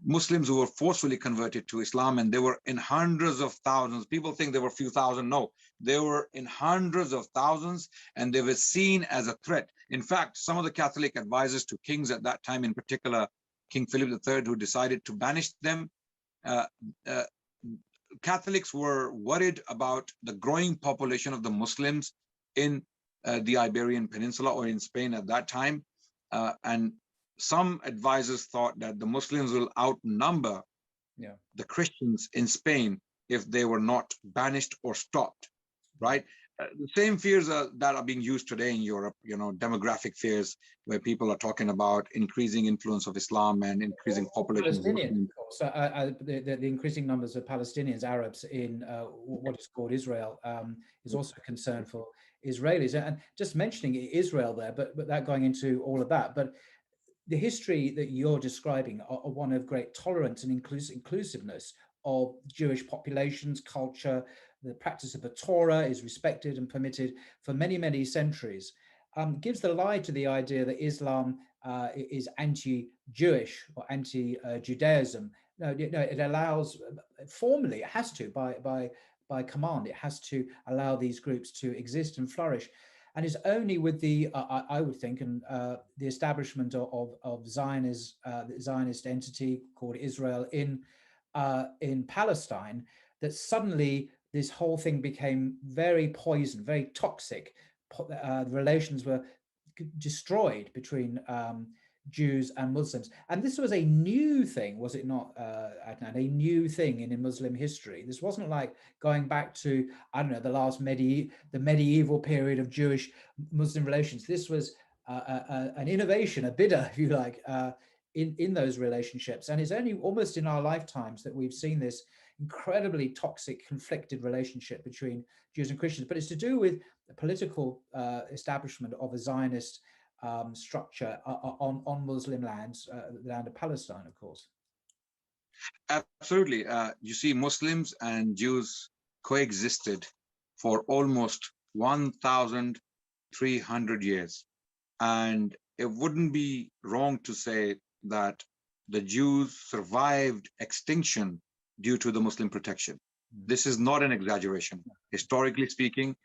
Muslims who were forcefully converted to Islam, and they were in hundreds of thousands. People think there were a few thousand. No, they were in hundreds of thousands, and they were seen as a threat. In fact, some of the Catholic advisors to kings at that time, in particular, King Philip III, who decided to banish them, Catholics were worried about the growing population of the Muslims in the Iberian Peninsula or in Spain at that time. And some advisors thought that the Muslims will outnumber the Christians in Spain if they were not banished or stopped, right? The same fears that are being used today in Europe, demographic fears, where people are talking about increasing influence of Islam and increasing population. Palestinians, of course, the increasing numbers of Palestinians, Arabs in what is called Israel is also a concern for Israelis. And just mentioning Israel there, but without going into all of that, but the history that you're describing are one of great tolerance and inclusiveness of Jewish populations, culture. The practice of the Torah is respected and permitted for many, many centuries. Gives the lie to the idea that Islam is anti-Jewish or anti-Judaism. No, it allows, formally, it has to, by command, it has to allow these groups to exist and flourish. And it's only with the, I would think, and the establishment of Zionist entity called Israel in Palestine, that suddenly this whole thing became very poisoned, very toxic. Relations were destroyed between Jews and Muslims. And this was a new thing, was it not, Adnan? A new thing in Muslim history. This wasn't like going back to, I don't know, the medieval period of Jewish-Muslim relations. This was an innovation, a bid'ah, if you like, in those relationships. And it's only almost in our lifetimes that we've seen this incredibly toxic, conflicted relationship between Jews and Christians. But it's to do with the political establishment of a Zionist structure on Muslim lands, the land of Palestine, of course. Absolutely. You see, Muslims and Jews coexisted for almost 1,300 years. And it wouldn't be wrong to say that the Jews survived extinction due to the Muslim protection. This is not an exaggeration. Historically speaking,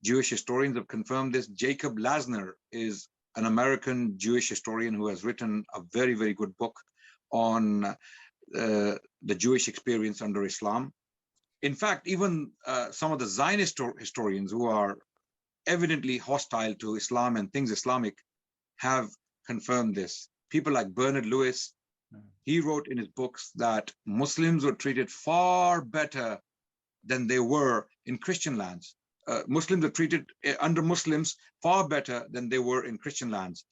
Jewish historians have confirmed this. Jacob Lasner is an American Jewish historian who has written a very, very good book on the Jewish experience under Islam. In fact, even some of the Zionist historians who are evidently hostile to Islam and things Islamic have confirmed this. People like Bernard Lewis, he wrote in his books that Muslims were treated far better than they were in Christian lands. Muslims are treated under Muslims far better than they were in Christian lands.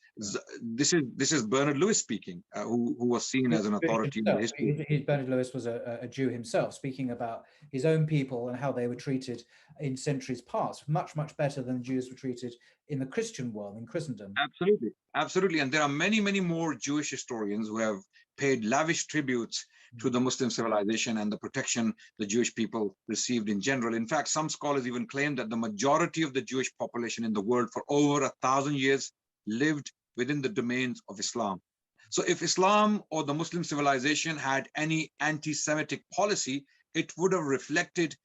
This is Bernard Lewis speaking, who was seen as an authority in the history. Bernard Lewis was a Jew himself, speaking about his own people and how they were treated in centuries past, much, much better than Jews were treated in the Christian world, in Christendom. Absolutely, absolutely. And there are many, many more Jewish historians who have paid lavish tributes to the Muslim civilization and the protection the Jewish people received in general. In fact, some scholars even claim that the majority of the Jewish population in the world for over 1,000 years lived within the domains of Islam. So if Islam or the Muslim civilization had any anti-Semitic policy, it would have reflected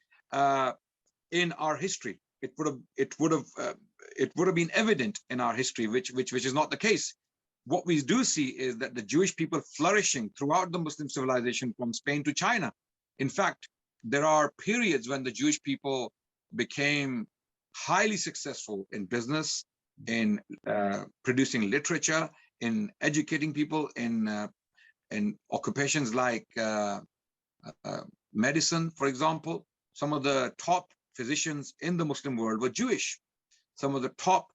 in our history. It would have been evident in our history, which is not the case. What we do see is that the Jewish people flourishing throughout the Muslim civilization from Spain to China. In fact, there are periods when the Jewish people became highly successful in business, in producing literature, in educating people, in occupations like medicine, for example. Some of the top physicians in the Muslim world were Jewish. Some of the top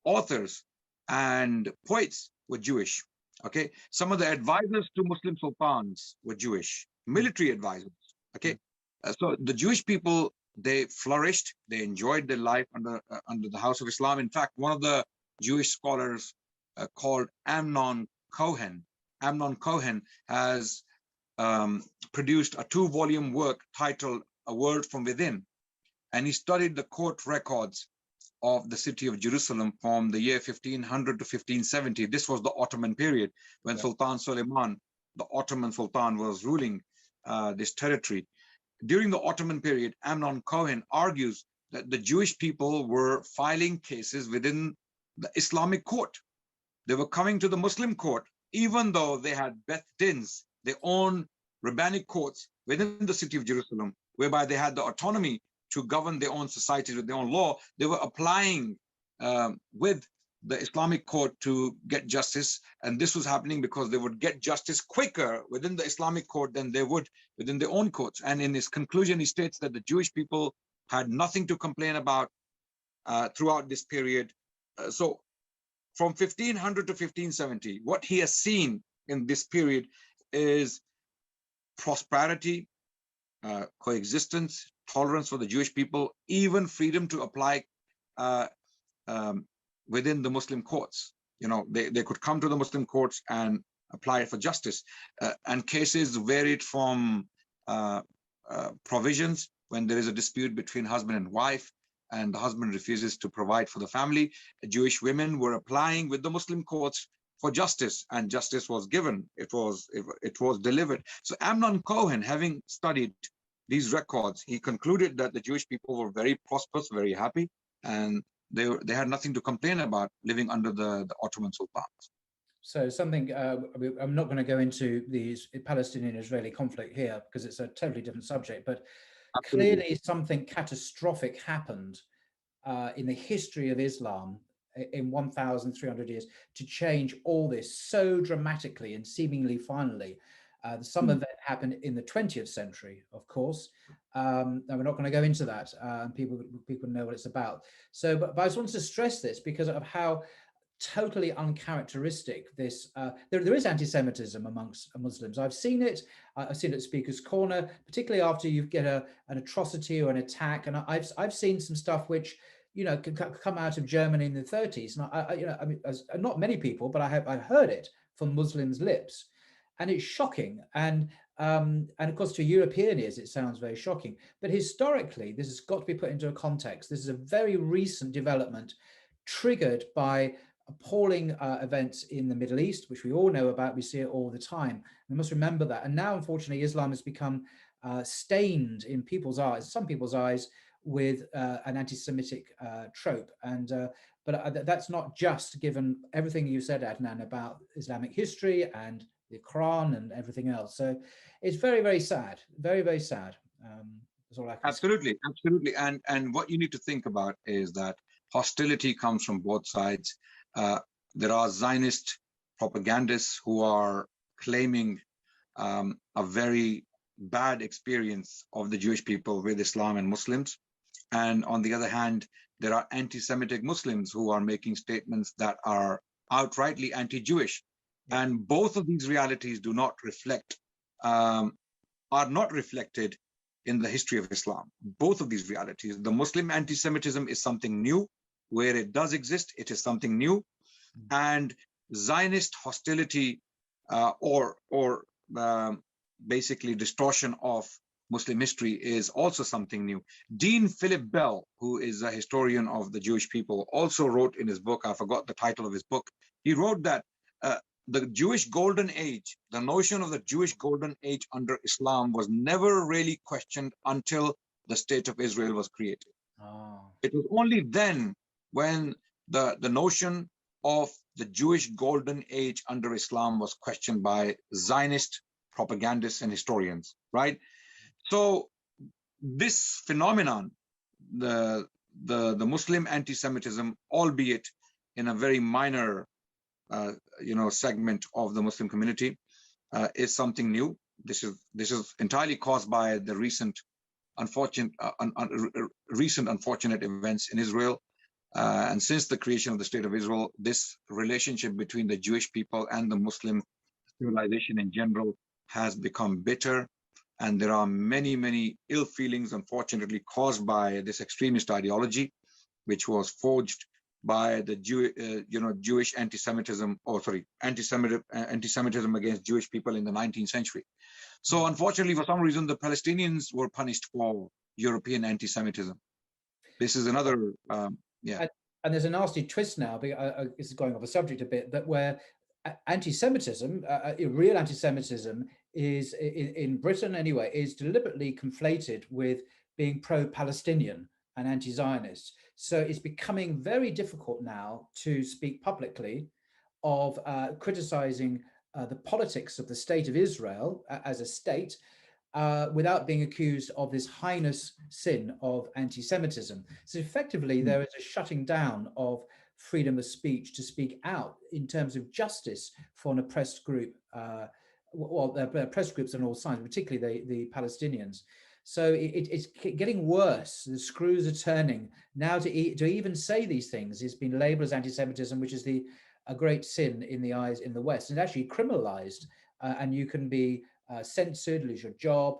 authors and poets were Jewish. Okay, some of the advisors to Muslim sultans were Jewish, military advisors. Okay, so the Jewish people, they flourished, they enjoyed their life under the House of Islam. In fact, one of the Jewish scholars called Amnon Cohen has produced a 2-volume work titled A Word from Within, and he studied the court records of the city of Jerusalem from the year 1500 to 1570. This was the Ottoman period when Sultan Suleiman, the Ottoman Sultan, was ruling this territory. During the Ottoman period, Amnon Cohen argues that the Jewish people were filing cases within the Islamic court. They were coming to the Muslim court, even though they had Beth Dins, their own rabbinic courts within the city of Jerusalem, whereby they had the autonomy to govern their own societies with their own law. They were applying with the Islamic court to get justice. And this was happening because they would get justice quicker within the Islamic court than they would within their own courts. And in his conclusion, he states that the Jewish people had nothing to complain about throughout this period. So from 1500 to 1570, what he has seen in this period is prosperity, coexistence, tolerance for the Jewish people, even freedom to apply within the Muslim courts. You know, they could come to the Muslim courts and apply for justice. And cases varied from provisions when there is a dispute between husband and wife, and the husband refuses to provide for the family. Jewish women were applying with the Muslim courts for justice, and justice was given. It was delivered. So Amnon Cohen, having studied these records, he concluded that the Jewish people were very prosperous, very happy, and they had nothing to complain about living under the Ottoman sultans. So something, I'm not going to go into the Palestinian-Israeli conflict here because it's a totally different subject, but absolutely, clearly something catastrophic happened in the history of Islam in 1,300 years to change all this so dramatically and seemingly finally. Some of it happened in the 20th century, of course. And we're not going to go into that. People know what it's about. So, but I just wanted to stress this because of how totally uncharacteristic. This there is anti-Semitism amongst Muslims. I've seen it. I've seen it at Speaker's Corner, particularly after you get an atrocity or an attack. And I've seen some stuff which, you know, can come out of Germany in the 30s. And you know, I mean, not many people, but I've heard it from Muslims' lips, and it's shocking. And of course, to European ears, it sounds very shocking. But historically, this has got to be put into a context. This is a very recent development triggered by appalling events in the Middle East, which we all know about. We see it all the time. We must remember that. And now, unfortunately, Islam has become stained in people's eyes, some people's eyes, with an anti-Semitic trope. But that's not just given everything you said, Adnan, about Islamic history and the Quran and everything else. So it's very, very sad, very, very sad. That's all I can say. Absolutely. And what you need to think about is that hostility comes from both sides. There are Zionist propagandists who are claiming a very bad experience of the Jewish people with Islam and Muslims. And on the other hand, there are anti-Semitic Muslims who are making statements that are outrightly anti-Jewish. And both of these realities do not reflect, are not reflected in the history of Islam. Both of these realities, the Muslim anti-Semitism is something new. Where it does exist, it is something new. And Zionist hostility or basically distortion of Muslim history is also something new. Dean Philip Bell, who is a historian of the Jewish people, also wrote in his book, I forgot the title of his book, he wrote that the Jewish Golden Age, the notion of the Jewish Golden Age under Islam was never really questioned until the State of Israel was created. Oh. It was only then when the notion of the Jewish Golden Age under Islam was questioned by Zionist propagandists and historians, right? So this phenomenon, the Muslim anti-Semitism, albeit in a very minor segment of the Muslim community, is something new. This is entirely caused by the recent unfortunate events in Israel. And since the creation of the State of Israel, this relationship between the Jewish people and the Muslim civilization in general has become bitter. And there are many, many ill feelings, unfortunately, caused by this extremist ideology, which was forged by the Jewish anti-Semitism, anti-Semitism against Jewish people in the 19th century. So unfortunately, for some reason, the Palestinians were punished for European anti-Semitism. This is another, And there's a nasty twist now, this is going off the subject a bit, but where anti-Semitism, real anti-Semitism is, in Britain anyway, is deliberately conflated with being pro-Palestinian and anti-Zionist. So it's becoming very difficult now to speak publicly of criticizing the politics of the State of Israel as a state without being accused of this heinous sin of anti-Semitism. So effectively, there is a shutting down of freedom of speech to speak out in terms of justice for an oppressed group. Oppressed groups on all sides, particularly the Palestinians. So it's getting worse. The screws are turning. Now to even say these things has been labeled as anti-Semitism, which is a great sin in the eyes in the West, and actually criminalized. And you can be censored, lose your job.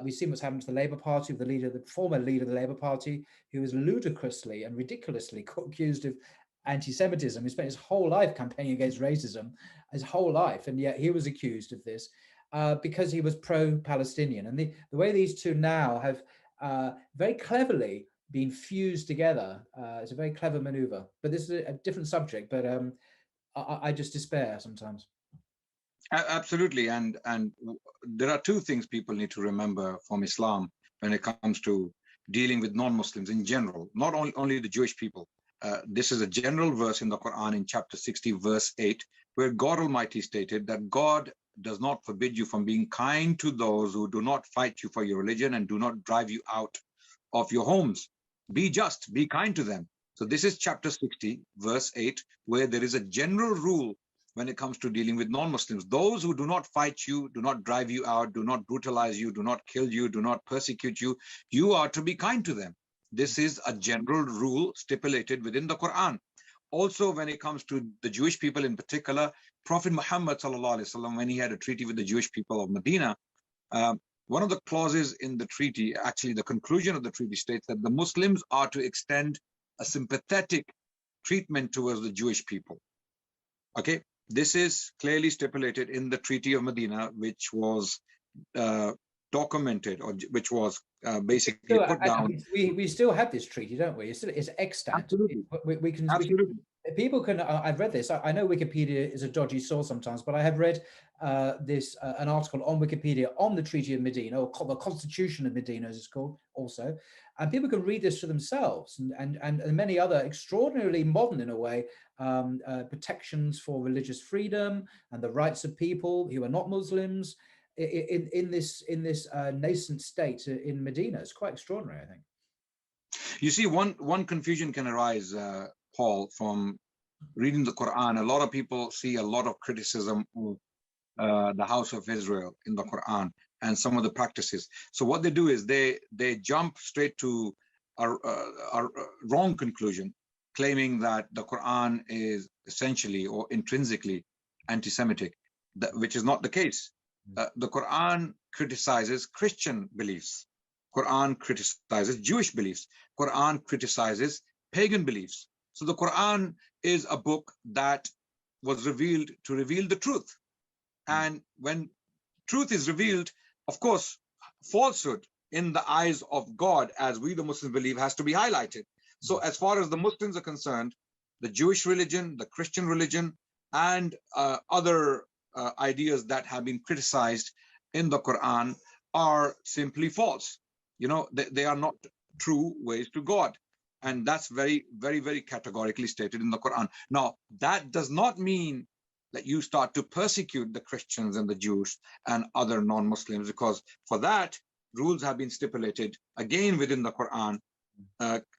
We've seen what's happened to the Labour Party, with the former leader of the Labour Party, who was ludicrously and ridiculously accused of anti-Semitism. He spent his whole life campaigning against racism, his whole life, and yet he was accused of this because he was pro-Palestinian. And the way these two now have very cleverly been fused together, it's a very clever maneuver. But this is a different subject, but I just despair sometimes. Absolutely. And there are two things people need to remember from Islam when it comes to dealing with non-Muslims in general, not only the Jewish people. This is a general verse in the Quran in chapter 60, verse 8, where God Almighty stated that God does not forbid you from being kind to those who do not fight you for your religion and do not drive you out of your homes. Be just, be kind to them. So this is chapter 60, verse 8, where there is a general rule when it comes to dealing with non-Muslims. Those who do not fight you, do not drive you out, do not brutalize you, do not kill you, do not persecute you, you are to be kind to them. This is a general rule stipulated within the Quran. also when it comes to the Jewish people in particular, Prophet Muhammad sallallahu alaihi wasallam, when he had a treaty with the Jewish people of Medina, one of the clauses in the treaty, actually the conclusion of the treaty, states that the Muslims are to extend a sympathetic treatment towards the Jewish people. Okay, this is clearly stipulated in the Treaty of Medina, which was documented, or which was basically put down. We still have this treaty, don't we? It's extant. Absolutely. We can, absolutely. People can. I've read this. I know Wikipedia is a dodgy source sometimes, but I have read an article on Wikipedia on the Treaty of Medina, or the Constitution of Medina, as it's called, also, and people can read this for themselves, and many other extraordinarily modern, in a way, protections for religious freedom and the rights of people who are not Muslims in this nascent state in Medina. It's quite extraordinary, I think. You see, one confusion can arise, Paul, from reading the Quran. A lot of people see a lot of criticism of the House of Israel in the Quran and some of the practices. So what they do is they jump straight to a wrong conclusion, claiming that the Quran is essentially or intrinsically anti-Semitic, which is not the case. The Quran criticizes Christian beliefs. Quran criticizes Jewish beliefs. Quran criticizes pagan beliefs. So the Quran is a book that was revealed to reveal the truth. And when truth is revealed, of course, falsehood in the eyes of God, as we the Muslims believe, has to be highlighted. So as far as the Muslims are concerned, the Jewish religion, the Christian religion, and other ideas that have been criticized in the Quran are simply false. You know, they are not true ways to God. And that's very, very, very categorically stated in the Quran. Now, that does not mean that you start to persecute the Christians and the Jews and other non-Muslims, because for that, rules have been stipulated again within the Quran,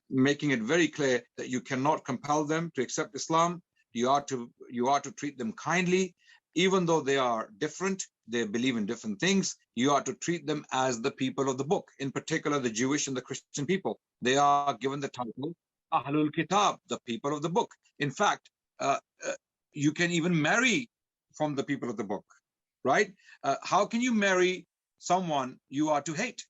making it very clear that you cannot compel them to accept Islam. You are to treat them kindly, even though they are different, they believe in different things. You are to treat them as the people of the book, in particular the Jewish and the Christian people. They are given the title Ahlul Kitab, the people of the book. In fact, you can even marry from the people of the book, right? How can you marry someone you are to hate?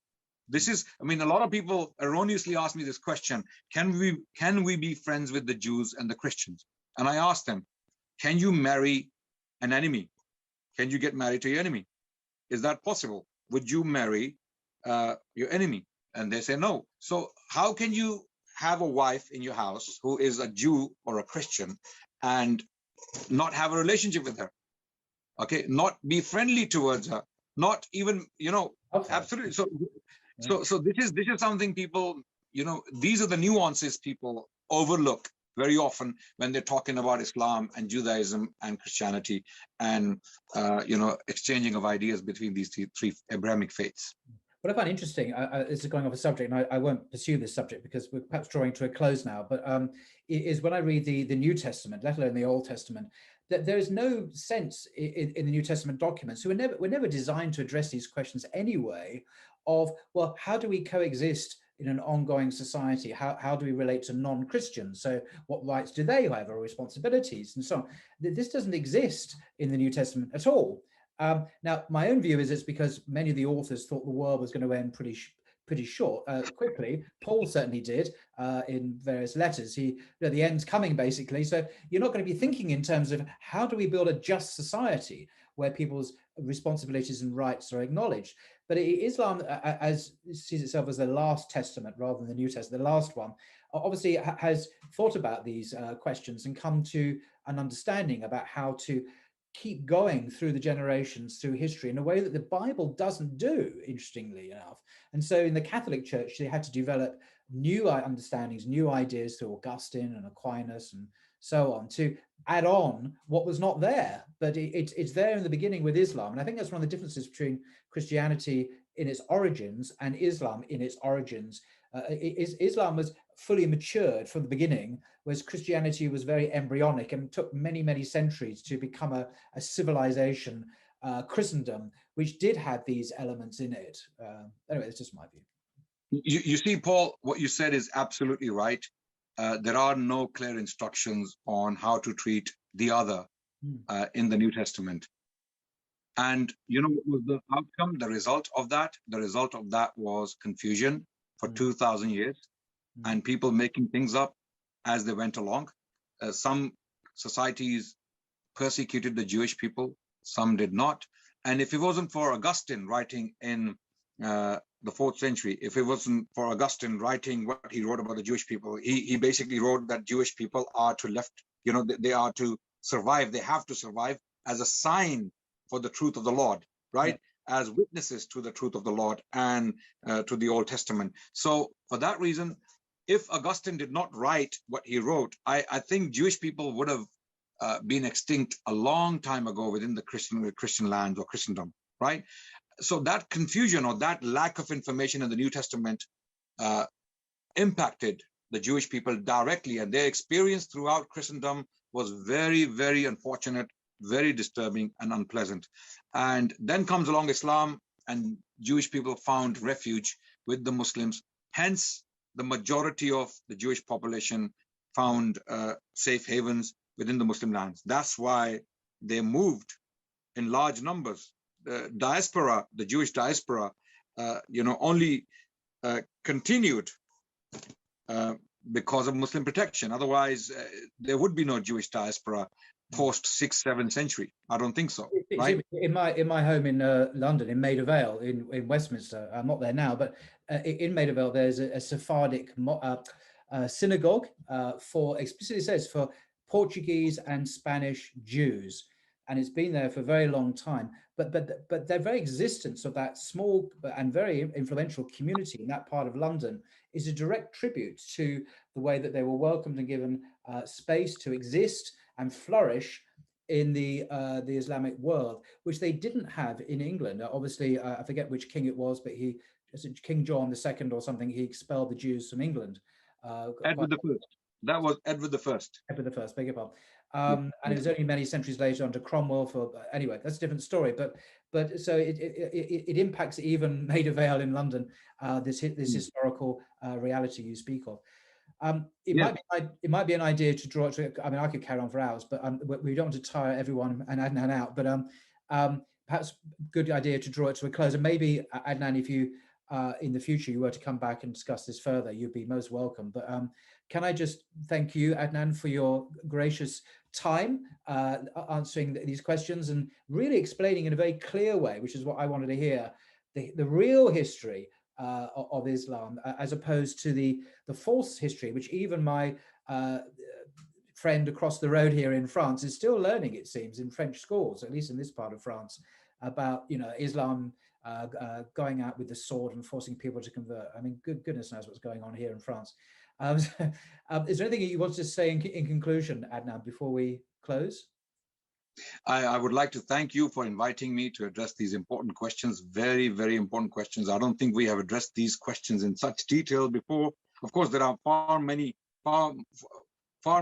This is, I mean, a lot of people erroneously ask me this question: can we be friends with the Jews and the Christians? And I ask them, can you marry an enemy? Can you get married to your enemy? Is that possible? Would you marry your enemy? And they say no. So how can you have a wife in your house who is a Jew or a Christian and not have a relationship with her? Okay, not be friendly towards her, not even, you know, okay. Absolutely. So this is something people, you know, these are the nuances people overlook very often when they're talking about Islam and Judaism and Christianity and, you know, exchanging of ideas between these three Abrahamic faiths. What I find interesting, this is going off a subject, and I won't pursue this subject because we're perhaps drawing to a close now, but is when I read the New Testament, let alone the Old Testament, that there is no sense in the New Testament documents, were never designed to address these questions anyway, of, well, how do we coexist in an ongoing society? How do we relate to non-Christians? So what rights do they have, or responsibilities, and so on? This doesn't exist in the New Testament at all. Now, my own view is it's because many of the authors thought the world was going to end pretty short, quickly. Paul certainly did in various letters. The end's coming, basically. So you're not going to be thinking in terms of how do we build a just society where people's responsibilities and rights are acknowledged. But Islam, as sees itself as the last testament rather than the New Testament, the last one, obviously has thought about these questions and come to an understanding about how to keep going through the generations, through history, in a way that the Bible doesn't do, interestingly enough. And so in the Catholic Church, they had to develop new understandings, new ideas through Augustine and Aquinas and so on, to add on what was not there. But it's there in the beginning with Islam. And I think that's one of the differences between Christianity in its origins and Islam in its origins. Islam was fully matured from the beginning, whereas Christianity was very embryonic and took many, many centuries to become a civilization, Christendom, which did have these elements in it. Anyway, it's just my view. You see, Paul, what you said is absolutely right. there are no clear instructions on how to treat the other in the New Testament. And you know what was the outcome, the result of that? The result of that was confusion for 2,000 years and people making things up as they went along. Some societies persecuted the Jewish people, some did not. And if it wasn't for Augustine writing in the 4th century, if it wasn't for Augustine writing what he wrote about the Jewish people, he basically wrote that Jewish people are to left, you know, they are to survive, they have to survive as a sign for the truth of the Lord, right? Yeah. As witnesses to the truth of the Lord and to the Old Testament. So for that reason, if Augustine did not write what he wrote, I think Jewish people would have been extinct a long time ago within the Christian lands or Christendom, right? So that confusion or that lack of information in the New Testament impacted the Jewish people directly, and their experience throughout Christendom was very, very unfortunate, very disturbing and unpleasant. And then comes along Islam, and Jewish people found refuge with the Muslims. Hence, the majority of the Jewish population found safe havens within the Muslim lands. That's why they moved in large numbers. The diaspora, the Jewish diaspora, only continued because of Muslim protection. Otherwise, there would be no Jewish diaspora post 6th, 7th century. I don't think so. Right? In my home in London, in Maida Vale, in Westminster, I'm not there now, but in Maida Vale, there's a Sephardic synagogue explicitly says for Portuguese and Spanish Jews, and it's been there for a very long time. But the very existence of that small and very influential community in that part of London is a direct tribute to the way that they were welcomed and given space to exist and flourish in the Islamic world, which they didn't have in England. Obviously, I forget which king it was, but King John II or something, he expelled the Jews from England. Edward I. That was Edward I. Edward I, beg your pardon. And it was only many centuries later under Cromwell. Anyway, that's a different story. But so it impacts even Maida Vale in London. This historical reality you speak of. It might be an idea to draw it to. I mean, I could carry on for hours, but we don't want to tire everyone and Adnan out. But perhaps good idea to draw it to a close. And maybe Adnan, if you in the future you were to come back and discuss this further, you'd be most welcome. But can I just thank you, Adnan, for your gracious time answering these questions and really explaining in a very clear way, which is what I wanted to hear, the real history of Islam, as opposed to the false history, which even my friend across the road here in France is still learning, it seems, in French schools, at least in this part of France, about Islam going out with the sword and forcing people to convert. I mean, goodness knows what's going on here in France. Is there anything you want to say in conclusion, Adnan, before we close? I would like to thank you for inviting me to address these important questions, very, very important questions. I don't think we have addressed these questions in such detail before. Of course, there are far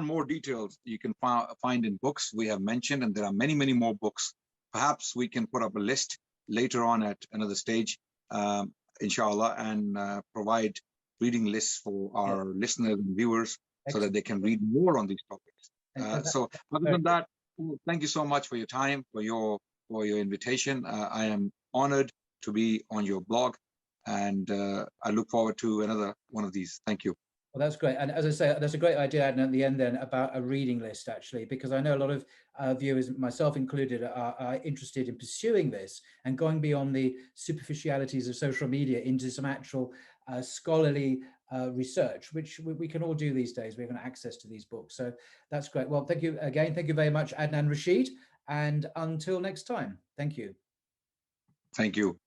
more details you can find in books we have mentioned, and there are many, many more books. Perhaps we can put up a list later on at another stage, inshallah, and provide reading lists for our listeners and viewers. Excellent. So that they can read more on these topics. So other than that, thank you so much for your time, for your invitation. I am honored to be on your blog, and I look forward to another one of these. Thank you. Well, that's great. And as I say, that's a great idea, Adnan, at the end then about a reading list, actually, because I know a lot of viewers, myself included, are interested in pursuing this and going beyond the superficialities of social media into some actual scholarly research, which we can all do these days. We have access to these books. So that's great. Well, thank you again. Thank you very much, Adnan Rashid. And until next time, thank you. Thank you.